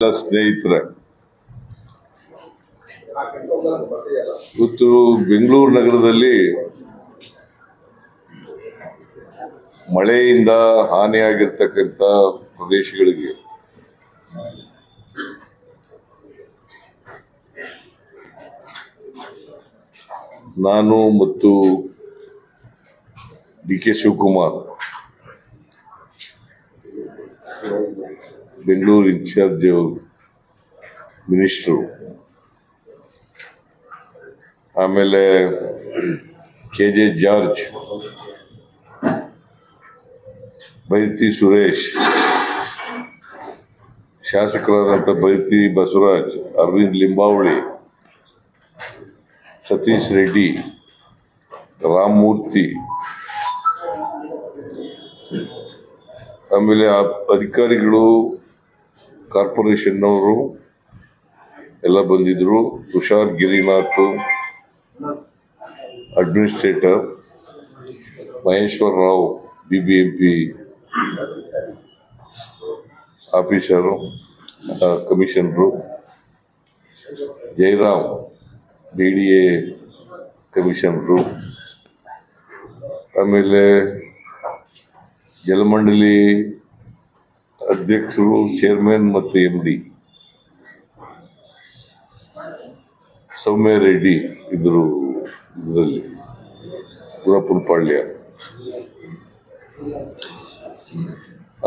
ಸ್ನೇಹಿತರೆ, ಇವತ್ತು ಬೆಂಗಳೂರು ನಗರದಲ್ಲಿ ಮಳೆಯಿಂದ ಹಾನಿಯಾಗಿರ್ತಕ್ಕಂಥ ಪ್ರದೇಶಗಳಿಗೆ ನಾನು ಮತ್ತು D K. Shivakumar Bengaluru in charge minister, ಆಮೇಲೆ ಕೆ.ಜೆ. ಜಾರ್ಜ್, ಬೈರತಿ ಸುರೇಶ್, ಶಾಸಕರಾದಂಥ ಬೈರತಿ ಬಸವರಾಜ್, ಅರವಿಂದ್ ಲಿಂಬಾವಳಿ, ಸತೀಶ್ ರೆಡ್ಡಿ, ರಾಮಮೂರ್ತಿ, ಆಮೇಲೆ ಅಧಿಕಾರಿಗಳು, ಕಾರ್ಪೊರೇಷನ್ನವರು ಎಲ್ಲ ಬಂದಿದ್ರು. Tushar Girinath, administrator, Maheshwara Rao, BBMP officer, commissioner, Jayaram, BDA commissioner, ಆಮೇಲೆ ಜಲಮಂಡಳಿ ಅಧ್ಯಕ್ಷರು, ಚೇರ್ಮನ್ ಮತ್ತು MD ಸೌಮ್ಯ ರೆಡ್ಡಿ ಇದ್ರು. ಇದರಲ್ಲಿ ಗುರಪ್ಪನಪಾಳ್ಯ,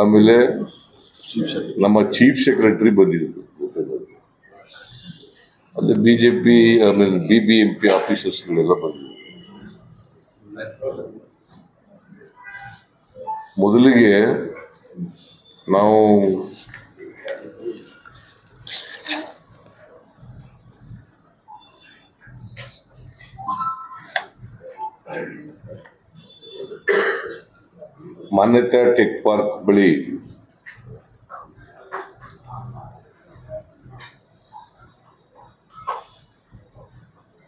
ಆಮೇಲೆ ನಮ್ಮ ಚೀಫ್ ಸೆಕ್ರೆಟರಿ ಬಂದಿದ್ರು. ಅದೇ BJP ಆಮೇಲೆ BBMP ಆಫೀಸರ್ಸ್ಗಳೆಲ್ಲ ಬಂದಿದ್ರು. ಮೊದಲಿಗೆ ನಾವು ಮಾನ್ಯತಾ ಟೆಕ್ ಪಾರ್ಕ್ ಬಳಿ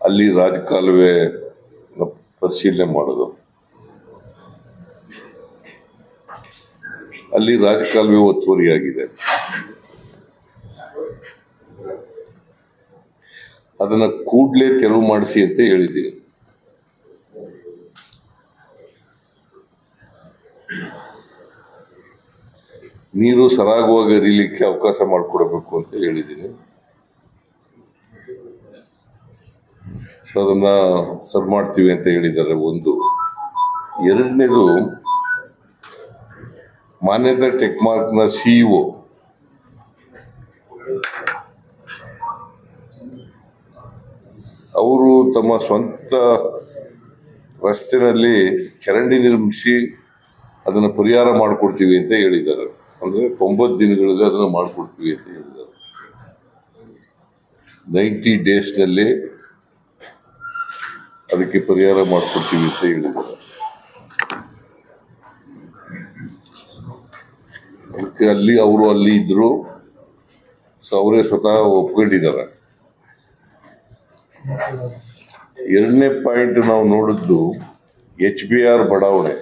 ಅಲ್ಲಿ ರಾಜಕಾಲುವೆ ಪರಿಶೀಲನೆ ಮಾಡೋದು. ಅಲ್ಲಿ ರಾಜಕಾಲುವೆ ಒತ್ತುವರಿಯಾಗಿದೆ. ಅದನ್ನ ಕೂಡಲೇ ತೆರವು ಮಾಡಿಸಿ ಅಂತ ಹೇಳಿದ್ದೀನಿ. ನೀರು ಸರಾಗವಾಗಿ ಹರಿಲಿಕ್ಕೆ ಅವಕಾಶ ಮಾಡಿಕೊಡಬೇಕು ಅಂತ ಹೇಳಿದ್ದೀನಿ. ಅದನ್ನ ಸರ್ ಮಾಡ್ತೀವಿ ಅಂತ ಹೇಳಿದ್ದಾರೆ. ಒಂದು, ಎರಡನೇದು, ಮಾನ್ಯತಾ ಟೆಕ್ ಮಾರ್ಕ್ನ CEO ಅವರು ತಮ್ಮ ಸ್ವಂತ ರಸ್ತೆಯಲ್ಲಿ ಚರಂಡಿ ನಿರ್ಮಿಸಿ ಅದನ್ನು ಪರಿಹಾರ ಮಾಡಿಕೊಡ್ತೀವಿ ಅಂತ ಹೇಳಿದ್ದಾರೆ. ಅಂದರೆ 90 ದಿನಗಳಲ್ಲಿ ಅದನ್ನು ಮಾಡಿಕೊಡ್ತೀವಿ ಅಂತ ಹೇಳಿದ್ದಾರೆ. 90 ಡೇಸ್ನಲ್ಲಿ ಅದಕ್ಕೆ ಪರಿಹಾರ ಮಾಡಿಕೊಡ್ತೀವಿ ಅಂತ ಹೇಳಿದ್ದಾರೆ. ಅದಕ್ಕೆ ಅವರು ಅಲ್ಲಿ ಇದ್ರು, ಸೊ ಅವರೇ ಸ್ವತಃ ಒಪ್ಕೊಂಡಿದ್ದಾರೆ. ಎರಡನೇ ಪಾಯಿಂಟ್ ನಾವು ನೋಡಿದ್ದು HBR ಬಡಾವಣೆ.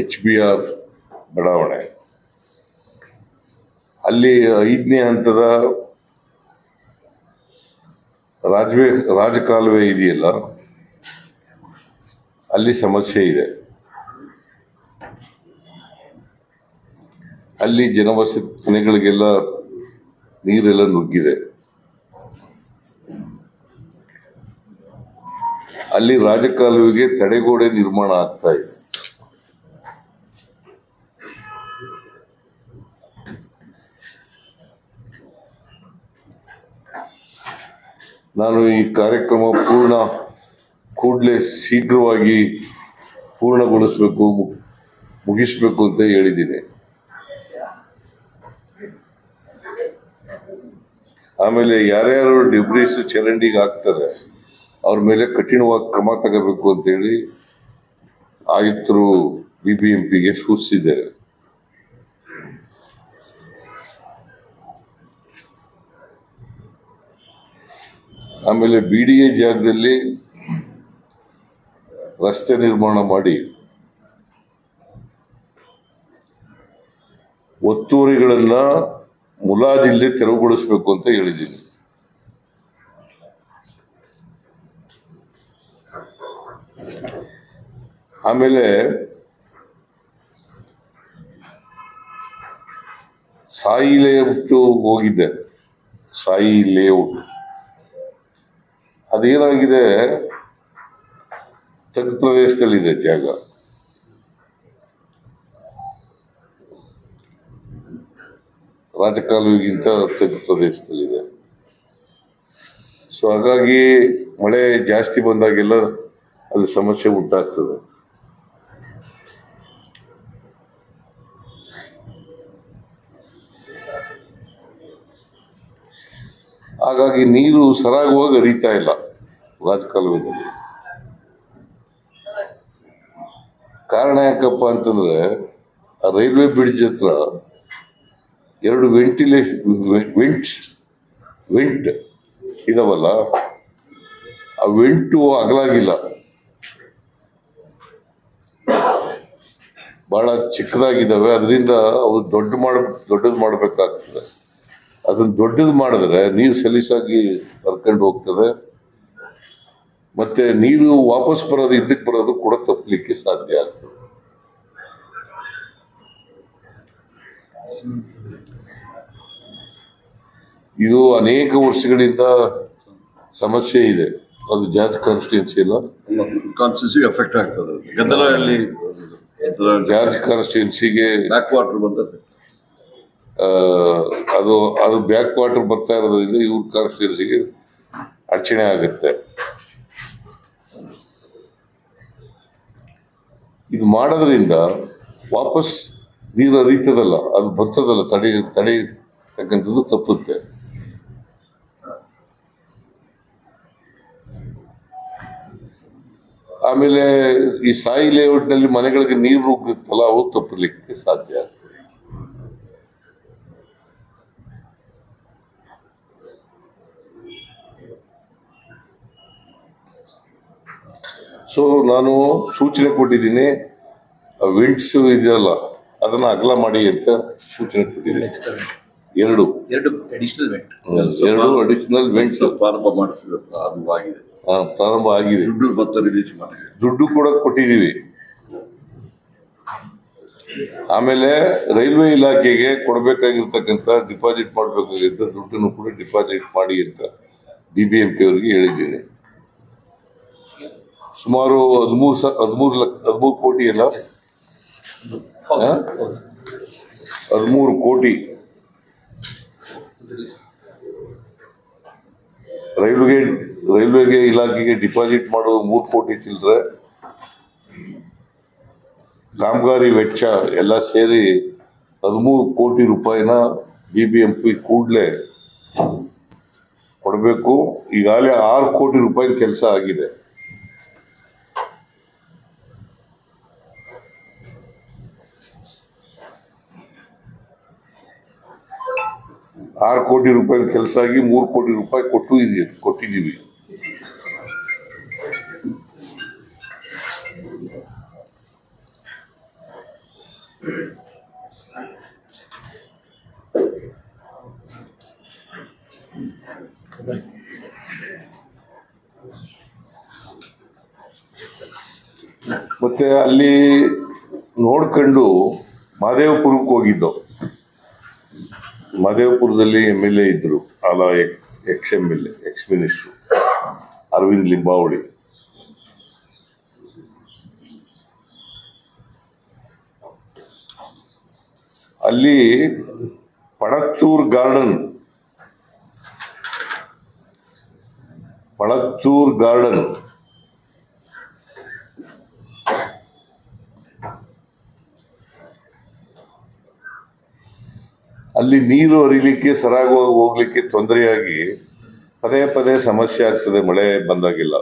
HBR ಬಡಾವಣೆ ಅಲ್ಲಿ 5ನೇ ಹಂತದ ರಾಜಕಾಲುವೆ ಇದೆಯಲ್ಲ, ಅಲ್ಲಿ ಸಮಸ್ಯೆ ಇದೆ. ಅಲ್ಲಿ ಜನವಸತಿ ಮನೆಗಳಿಗೆಲ್ಲ ನೀರೆಲ್ಲ ನುಗ್ಗಿದೆ. ಅಲ್ಲಿ ರಾಜಕಾಲುವೆಗೆ ತಡೆಗೋಡೆ ನಿರ್ಮಾಣ ಆಗ್ತಾ ಇದೆ. ನಾನು ಈ ಕಾರ್ಯಕ್ರಮ ಕೂಡಲೇ ಶೀಘ್ರವಾಗಿ ಪೂರ್ಣಗೊಳಿಸಬೇಕು, ಮುಗಿಸ್ಬೇಕು ಅಂತ ಹೇಳಿದ್ದೀನಿ. ಆಮೇಲೆ ಯಾರ್ಯಾರು ಡಿಬ್ರೀಸ್ ಚರಂಡಿಗೆ ಹಾಕ್ತಾರೆ ಅವ್ರ ಮೇಲೆ ಕಠಿಣವಾಗಿ ಕ್ರಮ ತಗೋಬೇಕು ಅಂತೇಳಿ ಆಯುಕ್ತರು BBMPಗೆ ಸೂಚಿಸಿದ್ದಾರೆ. ಆಮೇಲೆ BDA ಜಾಗದಲ್ಲಿ ರಸ್ತೆ ನಿರ್ಮಾಣ ಮಾಡಿ ಒತ್ತುವರಿಗಳನ್ನ ಮುಲಾಜಿಲ್ಲದೆ ತೆರವುಗೊಳಿಸಬೇಕು ಅಂತ ಹೇಳಿದ್ದೀನಿ. ಆಮೇಲೆ ಸಾಯಿ ಲೇಔಟ್ ಹೋಗಿದ್ದೆ. ಸಾಯಿ ಲೇಔಟ್ ಅದೇನಾಗಿದೆ, ತಗ್ಗು ಪ್ರದೇಶದಲ್ಲಿದೆ ಜಾಗ. ರಾಜಕಾಲುವೆಗಿಂತ ತಗ್ಗು ಪ್ರದೇಶದಲ್ಲಿದೆ. ಸೊ ಹಾಗಾಗಿ ಮಳೆ ಜಾಸ್ತಿ ಬಂದಾಗೆಲ್ಲ ಅದು ಸಮಸ್ಯೆ ಉಂಟಾಗ್ತದೆ. ಹಾಗಾಗಿ ನೀರು ಸರಾಗವಾಗಿ ಹರಿತಾ ಇಲ್ಲ ರಾಜಕಾಲುವೆಯಲ್ಲಿ. ಕಾರಣ ಯಾಕಪ್ಪ ಅಂತಂದ್ರೆ, ಆ ರೈಲ್ವೆ ಬ್ರಿಡ್ಜ್ ಹತ್ರ 2 ವೆಂಟ್ ಇದಾವಲ್ಲ, ಆ ವೆಂಟು ಅಗಲಾಗಿಲ್ಲ, ಬಹಳ ಚಿಕ್ಕದಾಗಿದ್ದಾವೆ. ಅದರಿಂದ ಅವು ದೊಡ್ಡದು ಮಾಡಬೇಕಾಗ್ತದೆ. ಅದನ್ನ ದೊಡ್ಡದು ಮಾಡಿದ್ರೆ ನೀರು ಸಲೀಸಾಗಿ ಹರ್ಕೊಂಡು ಹೋಗ್ತದೆ, ಮತ್ತೆ ನೀರು ವಾಪಸ್ ಬರೋದು, ಹಿಂದಕ್ಕೆ ಬರೋದು ಕೂಡ ತಪ್ಪಲಿಕ್ಕೆ ಸಾಧ್ಯ ಆಗ್ತದೆ. ಇದು ಅನೇಕ ವರ್ಷಗಳಿಂದ ಸಮಸ್ಯೆ ಇದೆ. ಅದು ಜಾರ್ಜ್ ಕಾನ್ಸ್ಟಿಟ್ಯೂನ್ಸಿ ಇಲ್ಲ, ಎಫೆಕ್ಟ್ ಆಗ್ತದೆ. ಗದ್ದಲದಲ್ಲಿ ಜಾರ್ಜ್ ಕಾನ್ಸ್ಟಿಟ್ಯೂನ್ಸಿಗೆ ಬ್ಯಾಕ್ ವಾಟರ್ ಬಂದದ್ದು, ಅದು ಬ್ಯಾಕ್ ವಾಟರ್ ಬರ್ತಾ ಇರೋದ್ರಿಂದ ಇವ್ರ ಕಾನ್ಸ್ಟಿಟ್ಯೂನ್ಸಿಗೆ ಅಡಚಣೆ ಆಗುತ್ತೆ. ಇದು ಮಾಡೋದ್ರಿಂದ ವಾಪಸ್ ನೀರು ಹರಿತದಲ್ಲ, ಅದು ಬರ್ತದಲ್ಲ, ತಡೆಯತಕ್ಕಂಥದ್ದು ತಪ್ಪುತ್ತೆ. ಆಮೇಲೆ ಈ ಸಾಯಿ ಲೇಔಟ್ ನಲ್ಲಿ ಮನೆಗಳಿಗೆ ನೀರು ನುಗ್ಗುತ್ತಲ್ಲ, ಅವು ತಪ್ಪಲಿಕ್ಕೆ ಸಾಧ್ಯ ಆಗ್ತದೆ. ಸೊ ನಾನು ಸೂಚನೆ ಕೊಟ್ಟಿದ್ದೀನಿ, ವಿಂಡ್ಸ್ ಇದೆಯಲ್ಲ ಅದನ್ನ ಅಗಲ ಮಾಡಿ ಅಂತ ಸೂಚನೆ ಕೊಟ್ಟಿದ್ದೀನಿ. ಎರಡು ಅಡಿಷನಲ್ ವೆಂಟ್ಸ್ ಪ್ರಾರಂಭ ಮಾಡಿಸಿದ ಪ್ರಾರಂಭ ಆಗಿದೆ. ದುಡ್ಡು ಮತ್ತು ರಿಲೀಸ್ ಮಾಡಿ ದುಡ್ಡು ಕೂಡ ಕೊಟ್ಟಿದ್ದೀವಿ. ಆಮೇಲೆ ರೈಲ್ವೆ ಇಲಾಖೆಗೆ ಕೊಡಬೇಕಾಗಿರ್ತಕ್ಕಂಥ ಡಿಪಾಸಿಟ್ ಮಾಡಬೇಕಾಗಿದ್ದ ದುಡ್ಡನ್ನು ಕೂಡ ಡಿಪಾಸಿಟ್ ಮಾಡಿ ಅಂತ BBMP ಅವರಿಗೆ ಹೇಳಿದ್ದೀನಿ. ಸುಮಾರು 13 ಕೋಟಿ ಅಲ್ಲ, 13 ಕೋಟಿ ರೈಲ್ವೆಗೆ ಇಲಾಖೆಗೆ ಡಿಪಾಸಿಟ್ ಮಾಡೋದು 3 ಕೋಟಿ ಚಿಲ್ಲರೆ. ಕಾಮಗಾರಿ ವೆಚ್ಚ ಎಲ್ಲ ಸೇರಿ 13 ಕೋಟಿ ರೂಪಾಯಿನ BBMP ಕೂಡಲೇ ಕೊಡಬೇಕು. ಈಗಾಗಲೇ 6 ಕೋಟಿ ರೂಪಾಯಿ ಕೆಲಸ ಆಗಿದೆ. $6 ಕೋಟಿ ರೂಪಾಯಿ ಕೆಲಸ ಆಗಿ 3 ಕೋಟಿ ರೂಪಾಯಿ ಕೊಟ್ಟಿದ್ದೀವಿ. ಮತ್ತೆ ಅಲ್ಲಿ ನೋಡ್ಕೊಂಡು ಮಹದೇವಪುರಕ್ಕೆ ಹೋಗಿದ್ದು. ಮಹದೇವಪುರದಲ್ಲಿ MLA ಇದ್ರು, ಎಕ್ಸ್ ಮಿನಿಸ್ಟ್ರು ಅರವಿಂದ್ ಲಿಂಬಾವಳಿ. ಅಲ್ಲಿ ಪಣತ್ತೂರ್ ಗಾರ್ಡನ್ ಅಲ್ಲಿ ನೀರು ಹರಿಲಿಕ್ಕೆ ಸರಾಗವಾಗಿ ಹೋಗ್ಲಿಕ್ಕೆ ತೊಂದರೆಯಾಗಿ ಪದೇ ಸಮಸ್ಯೆ ಆಗ್ತದೆ ಮಳೆ ಬಂದಾಗಿಲ್ಲ.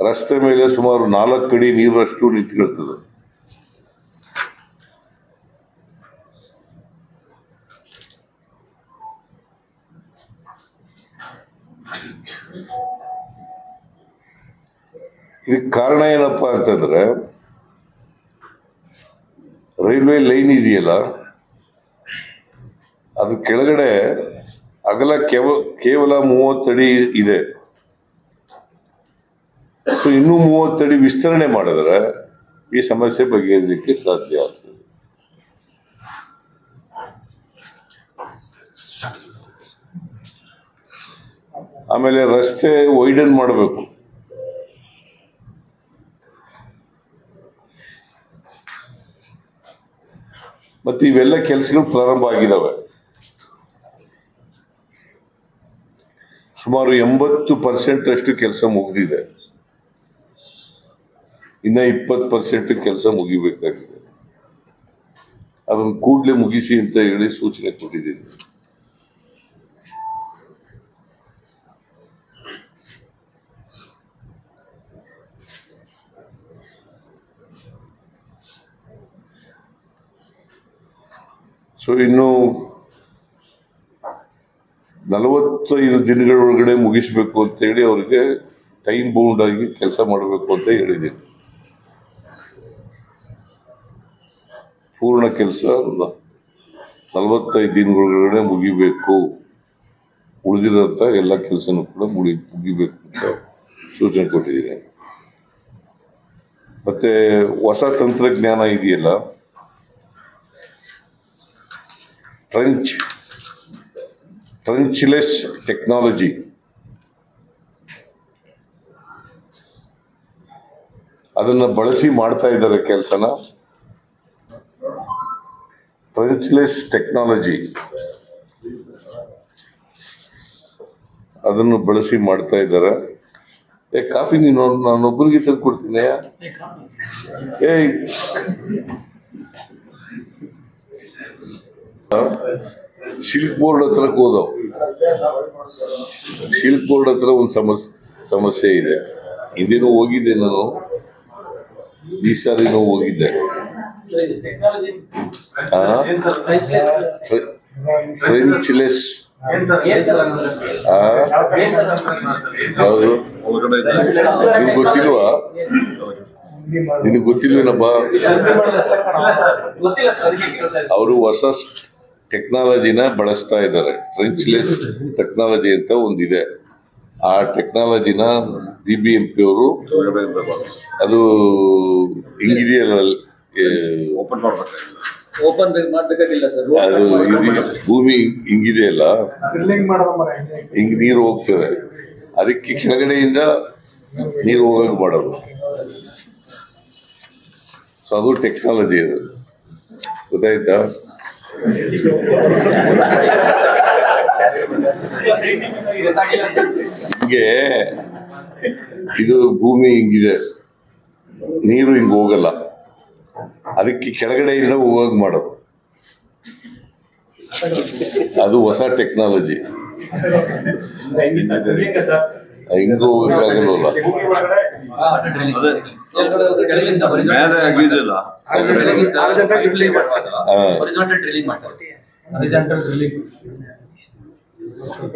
ರಸ್ತೆ ಮೇಲೆ ಸುಮಾರು 4 ಅಡಿ ನೀರಷ್ಟು ನಿಂತ್ಕೊಳ್ತದೆ. ಇದಕ್ಕೆ ಕಾರಣ ಏನಪ್ಪಾ ಅಂತಂದ್ರೆ, ರೈಲ್ವೆ ಲೈನ್ ಇದೆಯಲ್ಲ, ಅದ್ರ ಕೆಳಗಡೆ ಅಗಲ ಕೇವಲ 30 ಅಡಿ ಇದೆ. ಸೊ ಇನ್ನೂ 30 ಅಡಿ ವಿಸ್ತರಣೆ ಮಾಡಿದ್ರೆ ಈ ಸಮಸ್ಯೆ ಬಗೆಹರಿಲಿಕ್ಕೆ ಸಾಧ್ಯ ಆಗ್ತದೆ. ಆಮೇಲೆ ರಸ್ತೆ ವೈಡನ್ ಮಾಡಬೇಕು. ಮತ್ತೆ ಇವೆಲ್ಲ ಕೆಲಸಗಳು ಪ್ರಾರಂಭ ಆಗಿದ್ದಾವೆ. ಸುಮಾರು 80% ಅಷ್ಟು ಕೆಲಸ ಮುಗಿದಿದೆ. ಇನ್ನ 20% ಕೆಲಸ ಮುಗಿಬೇಕಾಗಿದೆ. ಅದನ್ನು ಕೂಡಲೇ ಮುಗಿಸಿ ಅಂತ ಹೇಳಿ ಸೂಚನೆ ಕೊಟ್ಟಿದ್ದೀನಿ. ಸೊ ಇನ್ನು 45 ದಿನಗಳೊಳಗಡೆ ಮುಗಿಸ್ಬೇಕು ಅಂತೇಳಿ ಅವ್ರಿಗೆ ಟೈಮ್ ಬೌಂಡ್ ಆಗಿ ಕೆಲಸ ಮಾಡಬೇಕು ಅಂತ ಹೇಳಿದ್ದೀನಿ. ಪೂರ್ಣ ಕೆಲಸ 45 ದಿನಗಳೊಳಗಡೆ ಮುಗಿಬೇಕು. ಉಳಿದಿರೋಂಥ ಎಲ್ಲ ಕೆಲಸನೂ ಕೂಡ ಮುಗಿಬೇಕು ಅಂತ ಸೂಚನೆ ಕೊಟ್ಟಿದ್ದೀನಿ. ಮತ್ತೆ ಹೊಸ ತಂತ್ರಜ್ಞಾನ ಇದೆಯಲ್ಲ, ಟ್ರಂಚ್ಲೆಸ್ ಟೆಕ್ನಾಲಜಿ, ಅದನ್ನ ಬಳಸಿ ಮಾಡ್ತಾ ಇದ್ದಾರೆ ಕೆಲಸನ. ಟ್ರಂಚ್ಲೆಸ್ ಟೆಕ್ನಾಲಜಿ ಅದನ್ನು ಬಳಸಿ ಮಾಡ್ತಾ ಇದ್ದಾರೆ. ಕಾಫಿ ನೀನು ನಾನೊಬ್ಬರಿಗೆ ತಂದು ಕೊಡ್ತೀನಿ. ಸಿಲ್ಕ್ ಬೋರ್ಡ್ ಹತ್ರ ಹೋದವು. ಸಿಲ್ಕ್ ಬೋರ್ಡ್ ಹತ್ರ ಒಂದು ಸಮಸ್ಯೆ ಇದೆ. ಹಿಂದೇನೂ ಹೋಗಿದ್ದೆ ನಾನು, ಈ ಸಾರಿನೂ ಹೋಗಿದ್ದೆ. ಟ್ರೆಂಚ್ಲೆಸ್ ಯಾವುದು ನಿಮ್ಗೆ ಗೊತ್ತಿಲ್ವಾ? ನಿನಗೆ ಗೊತ್ತಿಲ್ವೇನಪ್ಪ? ಅವರು ಹೊಸ ಟೆಕ್ನಾಲಜಿನ ಬಳಸ್ತಾ ಇದ್ದಾರೆ. ಟ್ರೆಂಚ್ಲೆಸ್ ಟೆಕ್ನಾಲಜಿ ಅಂತ ಒಂದಿದೆ. ಆ ಟೆಕ್ನಾಲಜಿನ BBMP ಅವರು ಅದು ಹಿಂಗಿದೆಯಲ್ಲ, ಓಪನ್ ಮಾಡ್ಬೇಕಾಗಿಲ್ಲ ಸರ್. ಅದು ಭೂಮಿ ಹಿಂಗಿದೆಯಲ್ಲ, ಹಿಂಗ್ ನೀರು ಹೋಗ್ತದೆ, ಅದಕ್ಕೆ ಕೆಳಗಡೆಯಿಂದ ನೀರು ಹೋಗಕ್ಕೆ ಮಾಡೋದು. ಸೊ ಅದು ಟೆಕ್ನಾಲಜಿ. ಅದು ಗೊತ್ತಾಯ್ತಾ? ಹಿಂಗೆ ಇದು ಭೂಮಿ ಹಿಂಗಿದೆ, ನೀರು ಹಿಂಗ್ ಹೋಗಲ್ಲ, ಅದಕ್ಕೆ ಕೆಳಗಡೆಯಿಂದ ಹೋಗಕ್ ಮಾಡೋದು. ಅದು ಹೊಸ ಟೆಕ್ನಾಲಜಿ. ಹಿಂಗ ಹೋಗಕ್ಕಾಗಲ್ವಲ್ಲ.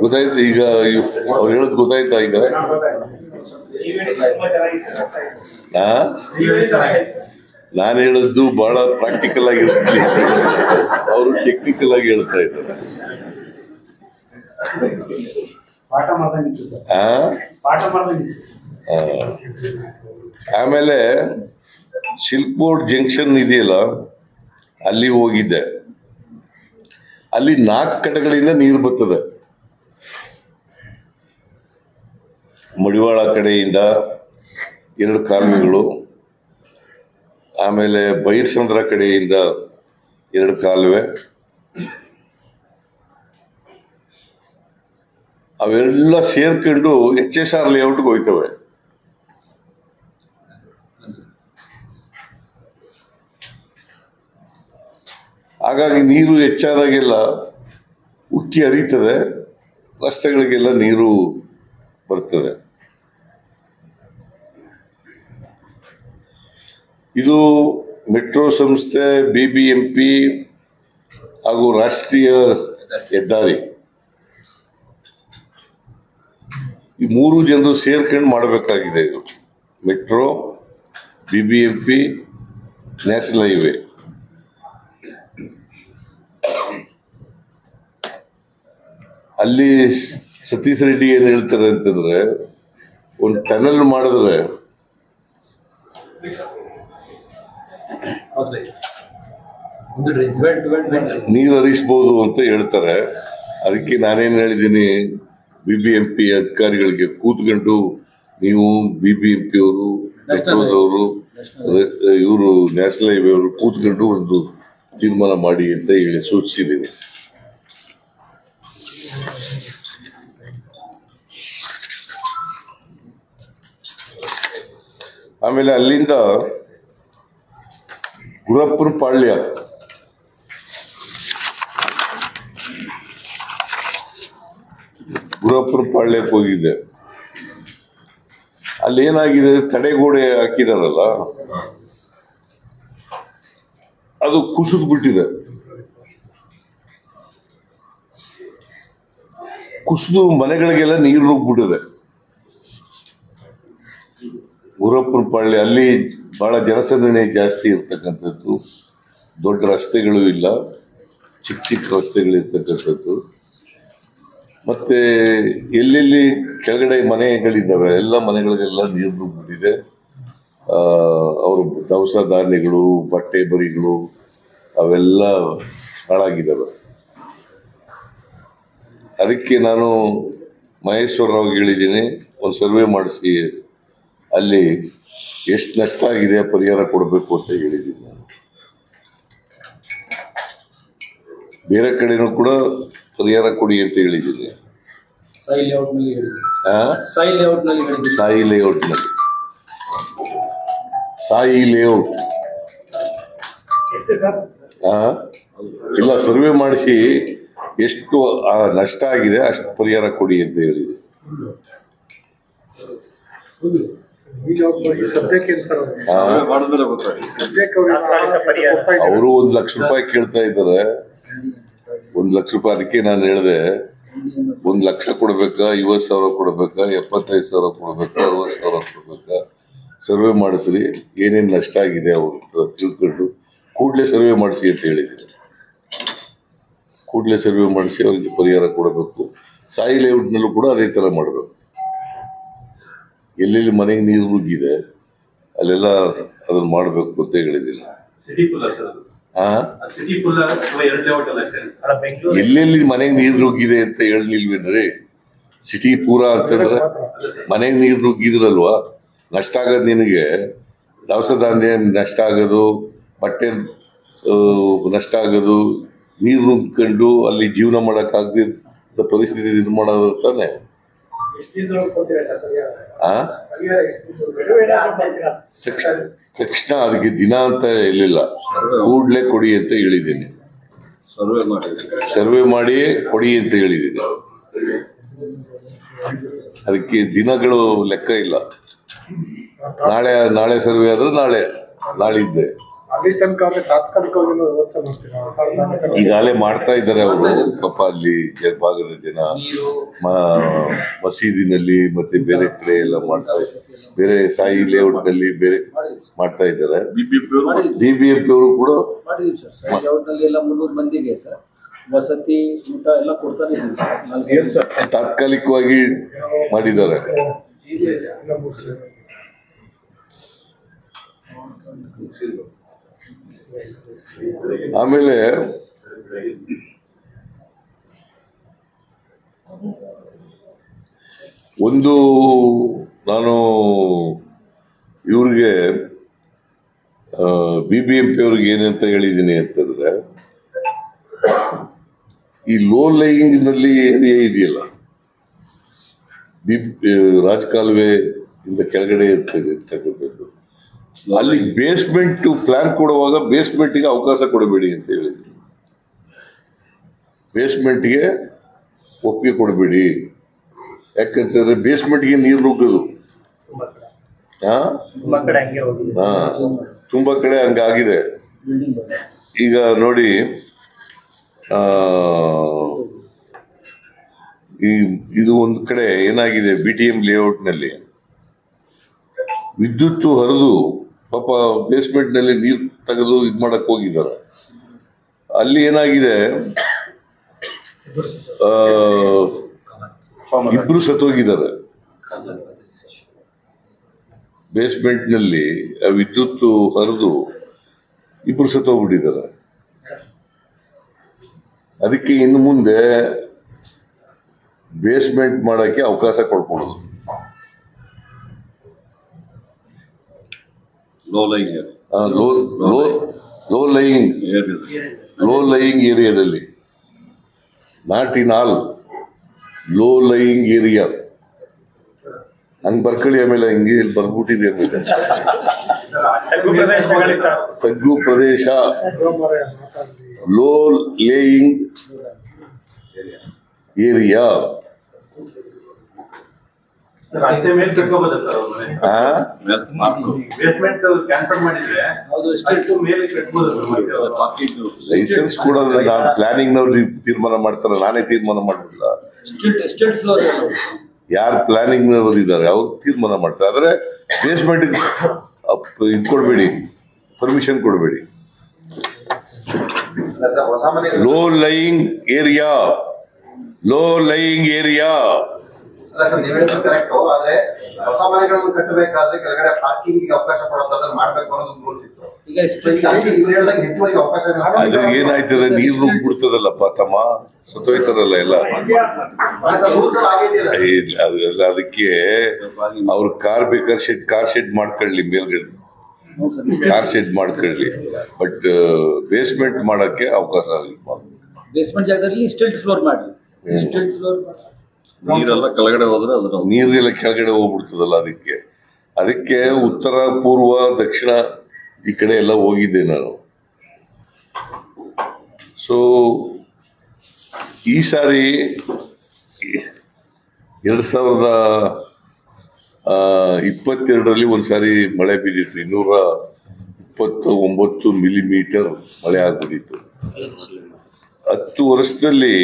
ಗೊತ್ತಾಯ್ತು ಈಗ? ಅವ್ರು ಹೇಳೋದು ಗೊತ್ತಾಯ್ತಾ ಈಗ? ನಾನು ಹೇಳದ್ದು ಬಹಳ ಪ್ರಾಕ್ಟಿಕಲ್ ಆಗಿರುತ್ತೆ, ಅವರು ಟೆಕ್ನಿಕಲ್ ಆಗಿ ಹೇಳ್ತಾ ಇದ್ದಾರೆ. ಆಮೇಲೆ ಸಿಲ್ಕ್ ಬೋರ್ಡ್ ಜಂಕ್ಷನ್ ಇದೆಯಲ್ಲ, ಅಲ್ಲಿ ಹೋಗಿದ್ದೆ. ಅಲ್ಲಿ 4 ಕಡೆಗಳಿಂದ ನೀರು ಬರ್ತದೆ. ಮಡಿವಾಳ ಕಡೆಯಿಂದ 2 ಕಾಲುವೆಗಳು, ಆಮೇಲೆ ಬೈರ್ಸಂದ್ರ ಕಡೆಯಿಂದ 2 ಕಾಲುವೆ, ಅವೆಲ್ಲ ಸೇರ್ಕೊಂಡು HSR ಲೇಔಟ್ಗೆ ಹೋಯ್ತವೆ. ಹಾಗಾಗಿ ನೀರು ಹೆಚ್ಚಾದಾಗೆಲ್ಲ ಉಕ್ಕಿ ಹರಿತದೆ, ರಸ್ತೆಗಳಿಗೆಲ್ಲ ನೀರು ಬರ್ತದೆ. ಇದು ಮೆಟ್ರೋ ಸಂಸ್ಥೆ, BBMP ಹಾಗೂ ರಾಷ್ಟ್ರೀಯ ಹೆದ್ದಾರಿ, ಈ 3 ಜನರು ಸೇರ್ಕೊಂಡು ಮಾಡಬೇಕಾಗಿದೆ. ಇದು ಮೆಟ್ರೋ, BBMP, ನ್ಯಾಷನಲ್ ಹೈವೇ ಅಲ್ಲಿ ಸತೀಶ್ ರೆಡ್ಡಿ ಏನ್ ಹೇಳ್ತಾರೆ ಅಂತಂದ್ರೆ, ಒಂದು ಟನಲ್ ಮಾಡಿದ್ರೆ ನೀರು ಹರಿಸ್ಬೋದು ಅಂತ ಹೇಳ್ತಾರೆ. ಅದಕ್ಕೆ ನಾನೇನ್ ಹೇಳಿದ್ದೀನಿ, BBMP ಅಧಿಕಾರಿಗಳಿಗೆ ಕೂತ್ಕೊಂಡು ನೀವು BBMP ಅವರು, ಮೆಟ್ರೋದವರು, ಇವರು ನ್ಯಾಷನಲ್ ಹೈವೇ ಅವರು ಕೂತ್ಕೊಂಡು ಒಂದು ತೀರ್ಮಾನ ಮಾಡಿ ಅಂತ ಹೇಳಿ ಸೂಚಿಸಿದ್ದೀನಿ. ಆಮೇಲೆ ಅಲ್ಲಿಂದ ಗುರಪ್ಪನ ಪಾಳ್ಯ, ಗುರಪ್ಪನ ಪಾಳ್ಯಕ್ಕೆ ಹೋಗಿದ್ದೆ. ಅಲ್ಲಿ ಏನಾಗಿದೆ, ತಡೆಗೋಡೆ ಹಾಕಿದಾರಲ್ಲ ಅದು ಕುಸಿದು ಬಿಟ್ಟಿದೆ. ಕುಸಿದು ಮನೆಗಳಿಗೆಲ್ಲ ನೀರು ನುಗ್ಬಿಟ್ಟಿದೆ. ಗುರಪ್ಪನ ಪಾಳ್ಯ ಅಲ್ಲಿ ಬಹಳ ಜನಸಂದಣಿ ಜಾಸ್ತಿ ಇರ್ತಕ್ಕಂಥದ್ದು, ದೊಡ್ಡ ರಸ್ತೆಗಳು ಇಲ್ಲ, ಚಿಕ್ಕ ಚಿಕ್ಕ ರಸ್ತೆಗಳಿರ್ತಕ್ಕಂಥದ್ದು. ಮತ್ತೆ ಎಲ್ಲೆಲ್ಲಿ ಕೆಳಗಡೆ ಮನೆಗಳಿದ್ದಾವೆ ಎಲ್ಲ ಮನೆಗಳಿಗೆಲ್ಲ ನೀರು ನುಗ್ಬಿಟ್ಟಿದೆ. ಅವರು ದವಸ ಧಾನ್ಯಗಳು, ಬಟ್ಟೆ ಬರಿಗಳು ಅವೆಲ್ಲ ಹಾಳಾಗಿದ್ದಾವೆ. ಅದಕ್ಕೆ ನಾನು ಮಹೇಶ್ವರರಾವ್ ಹೇಳಿದ್ದೀನಿ, ಒಂದು ಸರ್ವೆ ಮಾಡಿಸಿ ಅಲ್ಲಿ ಎಷ್ಟು ನಷ್ಟ ಆಗಿದೆ ಪರಿಹಾರ ಕೊಡಬೇಕು ಅಂತ ಹೇಳಿದ್ದೀನಿ. ನಾನು ಬೇರೆ ಕಡೆನೂ ಕೂಡ ಪರಿಹಾರ ಕೊಡಿ ಅಂತ ಹೇಳಿದ್ದೀನಿ. ಸಾಯಿ ಲೇಔಟ್ನಲ್ಲಿ ಸಾಯಿ ಲೇಔಟ್ ಇಲ್ಲ, ಸರ್ವೆ ಮಾಡಿಸಿ ಎಷ್ಟು ನಷ್ಟ ಆಗಿದೆ ಅಷ್ಟು ಪರಿಹಾರ ಕೊಡಿ ಅಂತ ಹೇಳಿದೆ. ಮಾಡಿದ್ಮೇಲೆ ಗೊತ್ತಾಯ್ತು. ಅವರು 1 ಲಕ್ಷ ರೂಪಾಯಿ ಕೇಳ್ತಾ ಇದ್ದಾರೆ. 1 ಲಕ್ಷ ರೂಪಾಯಿ. ಅದಕ್ಕೆ ನಾನು ಹೇಳಿದೆ, 1 ಲಕ್ಷ ಕೊಡ್ಬೇಕಾ, 50,000 ಕೊಡ್ಬೇಕಾ, 75,000 ಕೊಡ್ಬೇಕಾ, 60,000 ಕೊಡ್ಬೇಕಾ, ಸರ್ವೆ ಮಾಡಿಸ್ರಿ, ಏನೇನು ನಷ್ಟ ಆಗಿದೆ ಅವ್ರು ತಿಳ್ಕೊಂಡು ಕೂಡಲೇ ಸರ್ವೆ ಮಾಡಿಸಿ ಅಂತ ಹೇಳಿದ್ದೀನಿ. ಕೂಡಲೇ ಸರ್ವೆ ಮಾಡಿಸಿ ಅವ್ರಿಗೆ ಪರಿಹಾರ ಕೊಡಬೇಕು. ಸಾಯಿ ಲೇಔಟ್ನಲ್ಲೂ ಕೂಡ ಅದೇ ಥರ ಮಾಡಬೇಕು. ಎಲ್ಲೆಲ್ಲಿ ಮನೆಗೆ ನೀರು ನುಗ್ಗಿದೆ ಅಲ್ಲೆಲ್ಲ ಅದನ್ನ ಮಾಡಬೇಕು ಅಂತ ಹೇಳಿದ್ದೀನಿ. ಎಲ್ಲೆಲ್ಲಿ ಮನೆಗೆ ನೀರು ನುಗ್ಗಿದೆ ಅಂತ ಹೇಳಿಲ್ವೇನ್ರಿ? ಸಿಟಿ ಪೂರಾ ಅಂತಂದ್ರೆ ಮನೆಗೆ ನೀರು ನುಗ್ಗಿದ್ರಲ್ವಾ, ನಷ್ಟ ಆಗೋದು ನಿನಗೆ. ದವಸ ಧಾನ್ಯ ನಷ್ಟ ಆಗೋದು, ಬಟ್ಟೆ ನಷ್ಟ ಆಗೋದು, ನೀರು ನುಗ್ಕೊಂಡು ಅಲ್ಲಿ ಜೀವನ ಮಾಡೋಕ್ಕಾಗದ ಪರಿಸ್ಥಿತಿ ನಿರ್ಮಾಣ ಆಗೋದು ತಾನೆ. ತಕ್ಷಣ ಅದಕ್ಕೆ ದಿನ ಅಂತ ಇರಲಿಲ್ಲ, ಕೂಡಲೇ ಕೊಡಿ ಅಂತ ಹೇಳಿದ್ದೀನಿ. ಸರ್ವೆ ಮಾಡಿ ಕೊಡಿ ಅಂತ ಹೇಳಿದ್ದೀನಿ. ಅದಕ್ಕೆ ದಿನಗಳು ಲೆಕ್ಕ ಇಲ್ಲ. ನಾಳೆ ಸರ್ವೆ ಆದ್ರೆ ನಾಳಿದ್ದೆ. ಈಗಾಗಲೇ ಮಾಡ್ತಾ ಇದ್ದಾರೆ ಅವರು. ಪಾಪ ಅಲ್ಲಿ ಭಾಗದ ಜನ ಮಸೀದಿನಲ್ಲಿ ಮತ್ತೆ ಬೇರೆ ಕಡೆ ಎಲ್ಲ ಮಾಡ್ತಾ ಇದ್ದಾರೆ. ಬೇರೆ ಸಾಯಿ ಲೇಔಟ್ ನಲ್ಲಿ ಬೇರೆ ಮಾಡ್ತಾ ಇದ್ದಾರೆ. BBMP ಅವರು ಕೂಡ ಮಾಡಿದೀವಿ ಸರ್. ಸಾಯಿ ಲೇಔಟ್ ನಲ್ಲಿ ಎಲ್ಲ 300 ಮಂದಿಗೆ ಸರ್ ವಸತಿ ಊಟ ಎಲ್ಲ ಕೊಡ್ತಾನೆ ಇದ್ದೀವಿ ಸರ್. ತಾತ್ಕಾಲಿಕವಾಗಿ ಮಾಡಿದ್ದಾರೆ. ಆಮೇಲೆ ಒಂದು ನಾನು ಇವ್ರಿಗೆ BBMP ಅವ್ರಿಗೆ ಏನಂತ ಹೇಳಿದ್ದೀನಿ ಅಂತಂದ್ರೆ, ಈ ಲೋ ಲೈಯಿಂಗ್ ನಲ್ಲಿ ಏರಿಯಾ ಇದೆಯಲ್ಲ, ರಾಜಕಾಲುವೆ ಇಂದ ಕೆಳಗಡೆ ಇರ್ತಕ್ಕಂಥದ್ದು, ಅಲ್ಲಿ ಬೇಸ್ಮೆಂಟ್ ಪ್ಲಾನ್ ಕೊಡುವಾಗ ಬೇಸ್ಮೆಂಟ್ಗೆ ಅವಕಾಶ ಕೊಡಬೇಡಿ ಅಂತ ಹೇಳಿದ್ರು. ಬೇಸ್ಮೆಂಟ್ಗೆ ಒಪ್ಪಿಗೆ ಕೊಡಬೇಡಿ. ಯಾಕಂತಂದ್ರೆ ಬೇಸ್ಮೆಂಟ್ಗೆ ನೀರು ನುಗ್ಗೋದು. ತುಂಬಾ ಕಡೆ ಹಂಗಾಗಿದೆ. ಈಗ ನೋಡಿ, ಇದು ಒಂದು ಕಡೆ ಏನಾಗಿದೆ, BTM ಲೇಔಟ್ ನಲ್ಲಿ ವಿದ್ಯುತ್ ಹರಿದು ಪಾಪ ಬೇಸ್ಮೆಂಟ್ ನಲ್ಲಿ ನೀರು ತೆಗೆದು ಇದು ಮಾಡಕ್ ಹೋಗಿದ್ದಾರೆ. ಅಲ್ಲಿ ಏನಾಗಿದೆ, ಇಬ್ರು ಸತ್ತೋಗಿದ್ದಾರೆ. ಬೇಸ್ಮೆಂಟ್ ನಲ್ಲಿ ವಿದ್ಯುತ್ ಹರಿದು ಇಬ್ರು ಸತ್ತೋಗ್ಬಿಟ್ಟಿದ್ದಾರೆ. ಅದಕ್ಕೆ ಇನ್ನು ಮುಂದೆ ಬೇಸ್ಮೆಂಟ್ ಮಾಡಕ್ಕೆ ಅವಕಾಶ ಕೊಡ್ಕೊಡೋದು. ಲೋ ಲೈಯಿಂಗ್ ಏರಿಯಾದಲ್ಲಿ, not in all, low lying area. ಹಂಗ್ ಬರ್ಕೊಳ್ಳಿ. ಆಮೇಲೆ ಹಿಂಗೆ ಇಲ್ಲಿ ಬರ್ಬಿಟ್ಟಿದೆ ಆಮೇಲೆ ತಗ್ಗು ಪ್ರದೇಶ, ಲೋ ಲೇಯಿಂಗ್ ಏರಿಯಾ. ಲೈಸೆನ್ಸ್ ಕೂಡ ನಾನು ಪ್ಲಾನಿಂಗ್ ನವ್ರು ತೀರ್ಮಾನ ಮಾಡ್ತಾರೆ, ನಾನೇ ತೀರ್ಮಾನ ಮಾಡಲಿಲ್ಲ. ಯಾರು ಪ್ಲಾನಿಂಗ್ ನವರು ಇದ್ದಾರೆ ಅವ್ರು ತೀರ್ಮಾನ ಮಾಡ್ತಾರೆ. ಆದ್ರೆ ಬೇಸ್ಮೆಂಟ್ ಇದು ಕೊಡಬೇಡಿ, ಪರ್ಮಿಷನ್ ಕೊಡಬೇಡಿ. Low lying area, low lying area. ಆದ್ರೆ ಹೊಸ ಮನೆಗಳನ್ನು ಕಟ್ಟಬೇಕಾದ್ರೆ ಕೆಳಗಡೆ ಪಾರ್ಕಿಂಗ್ ಅವಕಾಶ ಕೊಡೋದಾದ್ರೆ ಮಾಡ್ಬೇಕು ಅನ್ನೋದು ರೂಲ್ಸ್ ಇತ್ತು. ಈಗ ಹೆಚ್ಚುವರಿ ಅವಕಾಶ ಅದು ಏನಾಯ್ತದೆ, ನೀರು ನುಗ್ಬಿಡ್ತದಲ್ಲಪ್ಪ ತಮ್ಮ, ಸತ್ತೋಯ್ತಾರಲ್ಲ ಎಲ್ಲ. ಅದಕ್ಕೆ ಅವ್ರ ಕಾರ್ ಬೇಕಾದ್ರೆ ಕಾರ್ ಶೆಡ್ ಮಾಡ್ಕೊಳ್ಳಿ, ಮೇಲ್ಗಡೆ ಕಾರ್ ಶೆಡ್ ಮಾಡ್ಕೊಳ್ಳಿ. ಬಟ್ ಬೇಸ್ಮೆಂಟ್ ಮಾಡಕ್ಕೆ ಅವಕಾಶ ಆಗಿಲ್ಲ. ಬೇಸ್ಮೆಂಟ್ ಜಾಗದಲ್ಲಿ ಸ್ಟಿಲ್ಟ್ ಫ್ಲೋರ್ ಮಾಡಿ, ಸ್ಟಿಲ್ಟ್ ಫ್ಲೋರ್ ನೀರೆಲ್ಲ ಕೆಳಗಡೆ ಹೋದ್ರೆ ಅದರ ನೀರೆಲ್ಲ ಕೆಳಗಡೆ ಹೋಗ್ಬಿಡ್ತದಲ್ಲ. ಅದಕ್ಕೆ ಉತ್ತರ, ಪೂರ್ವ, ದಕ್ಷಿಣ ಈ ಕಡೆ ಎಲ್ಲ ಹೋಗಿದ್ದೆ ನಾನು. ಸೊ ಈ ಸಾರಿ 2022ರಲ್ಲಿ ಒಂದ್ಸಾರಿ ಮಳೆ ಬಿದ್ದಿತ್ತು. 229 ಮಿಲಿಮೀಟರ್ ಮಳೆ ಆಗ್ಬಿಟ್ಟಿತ್ತು. 10 ವರ್ಷದಲ್ಲಿ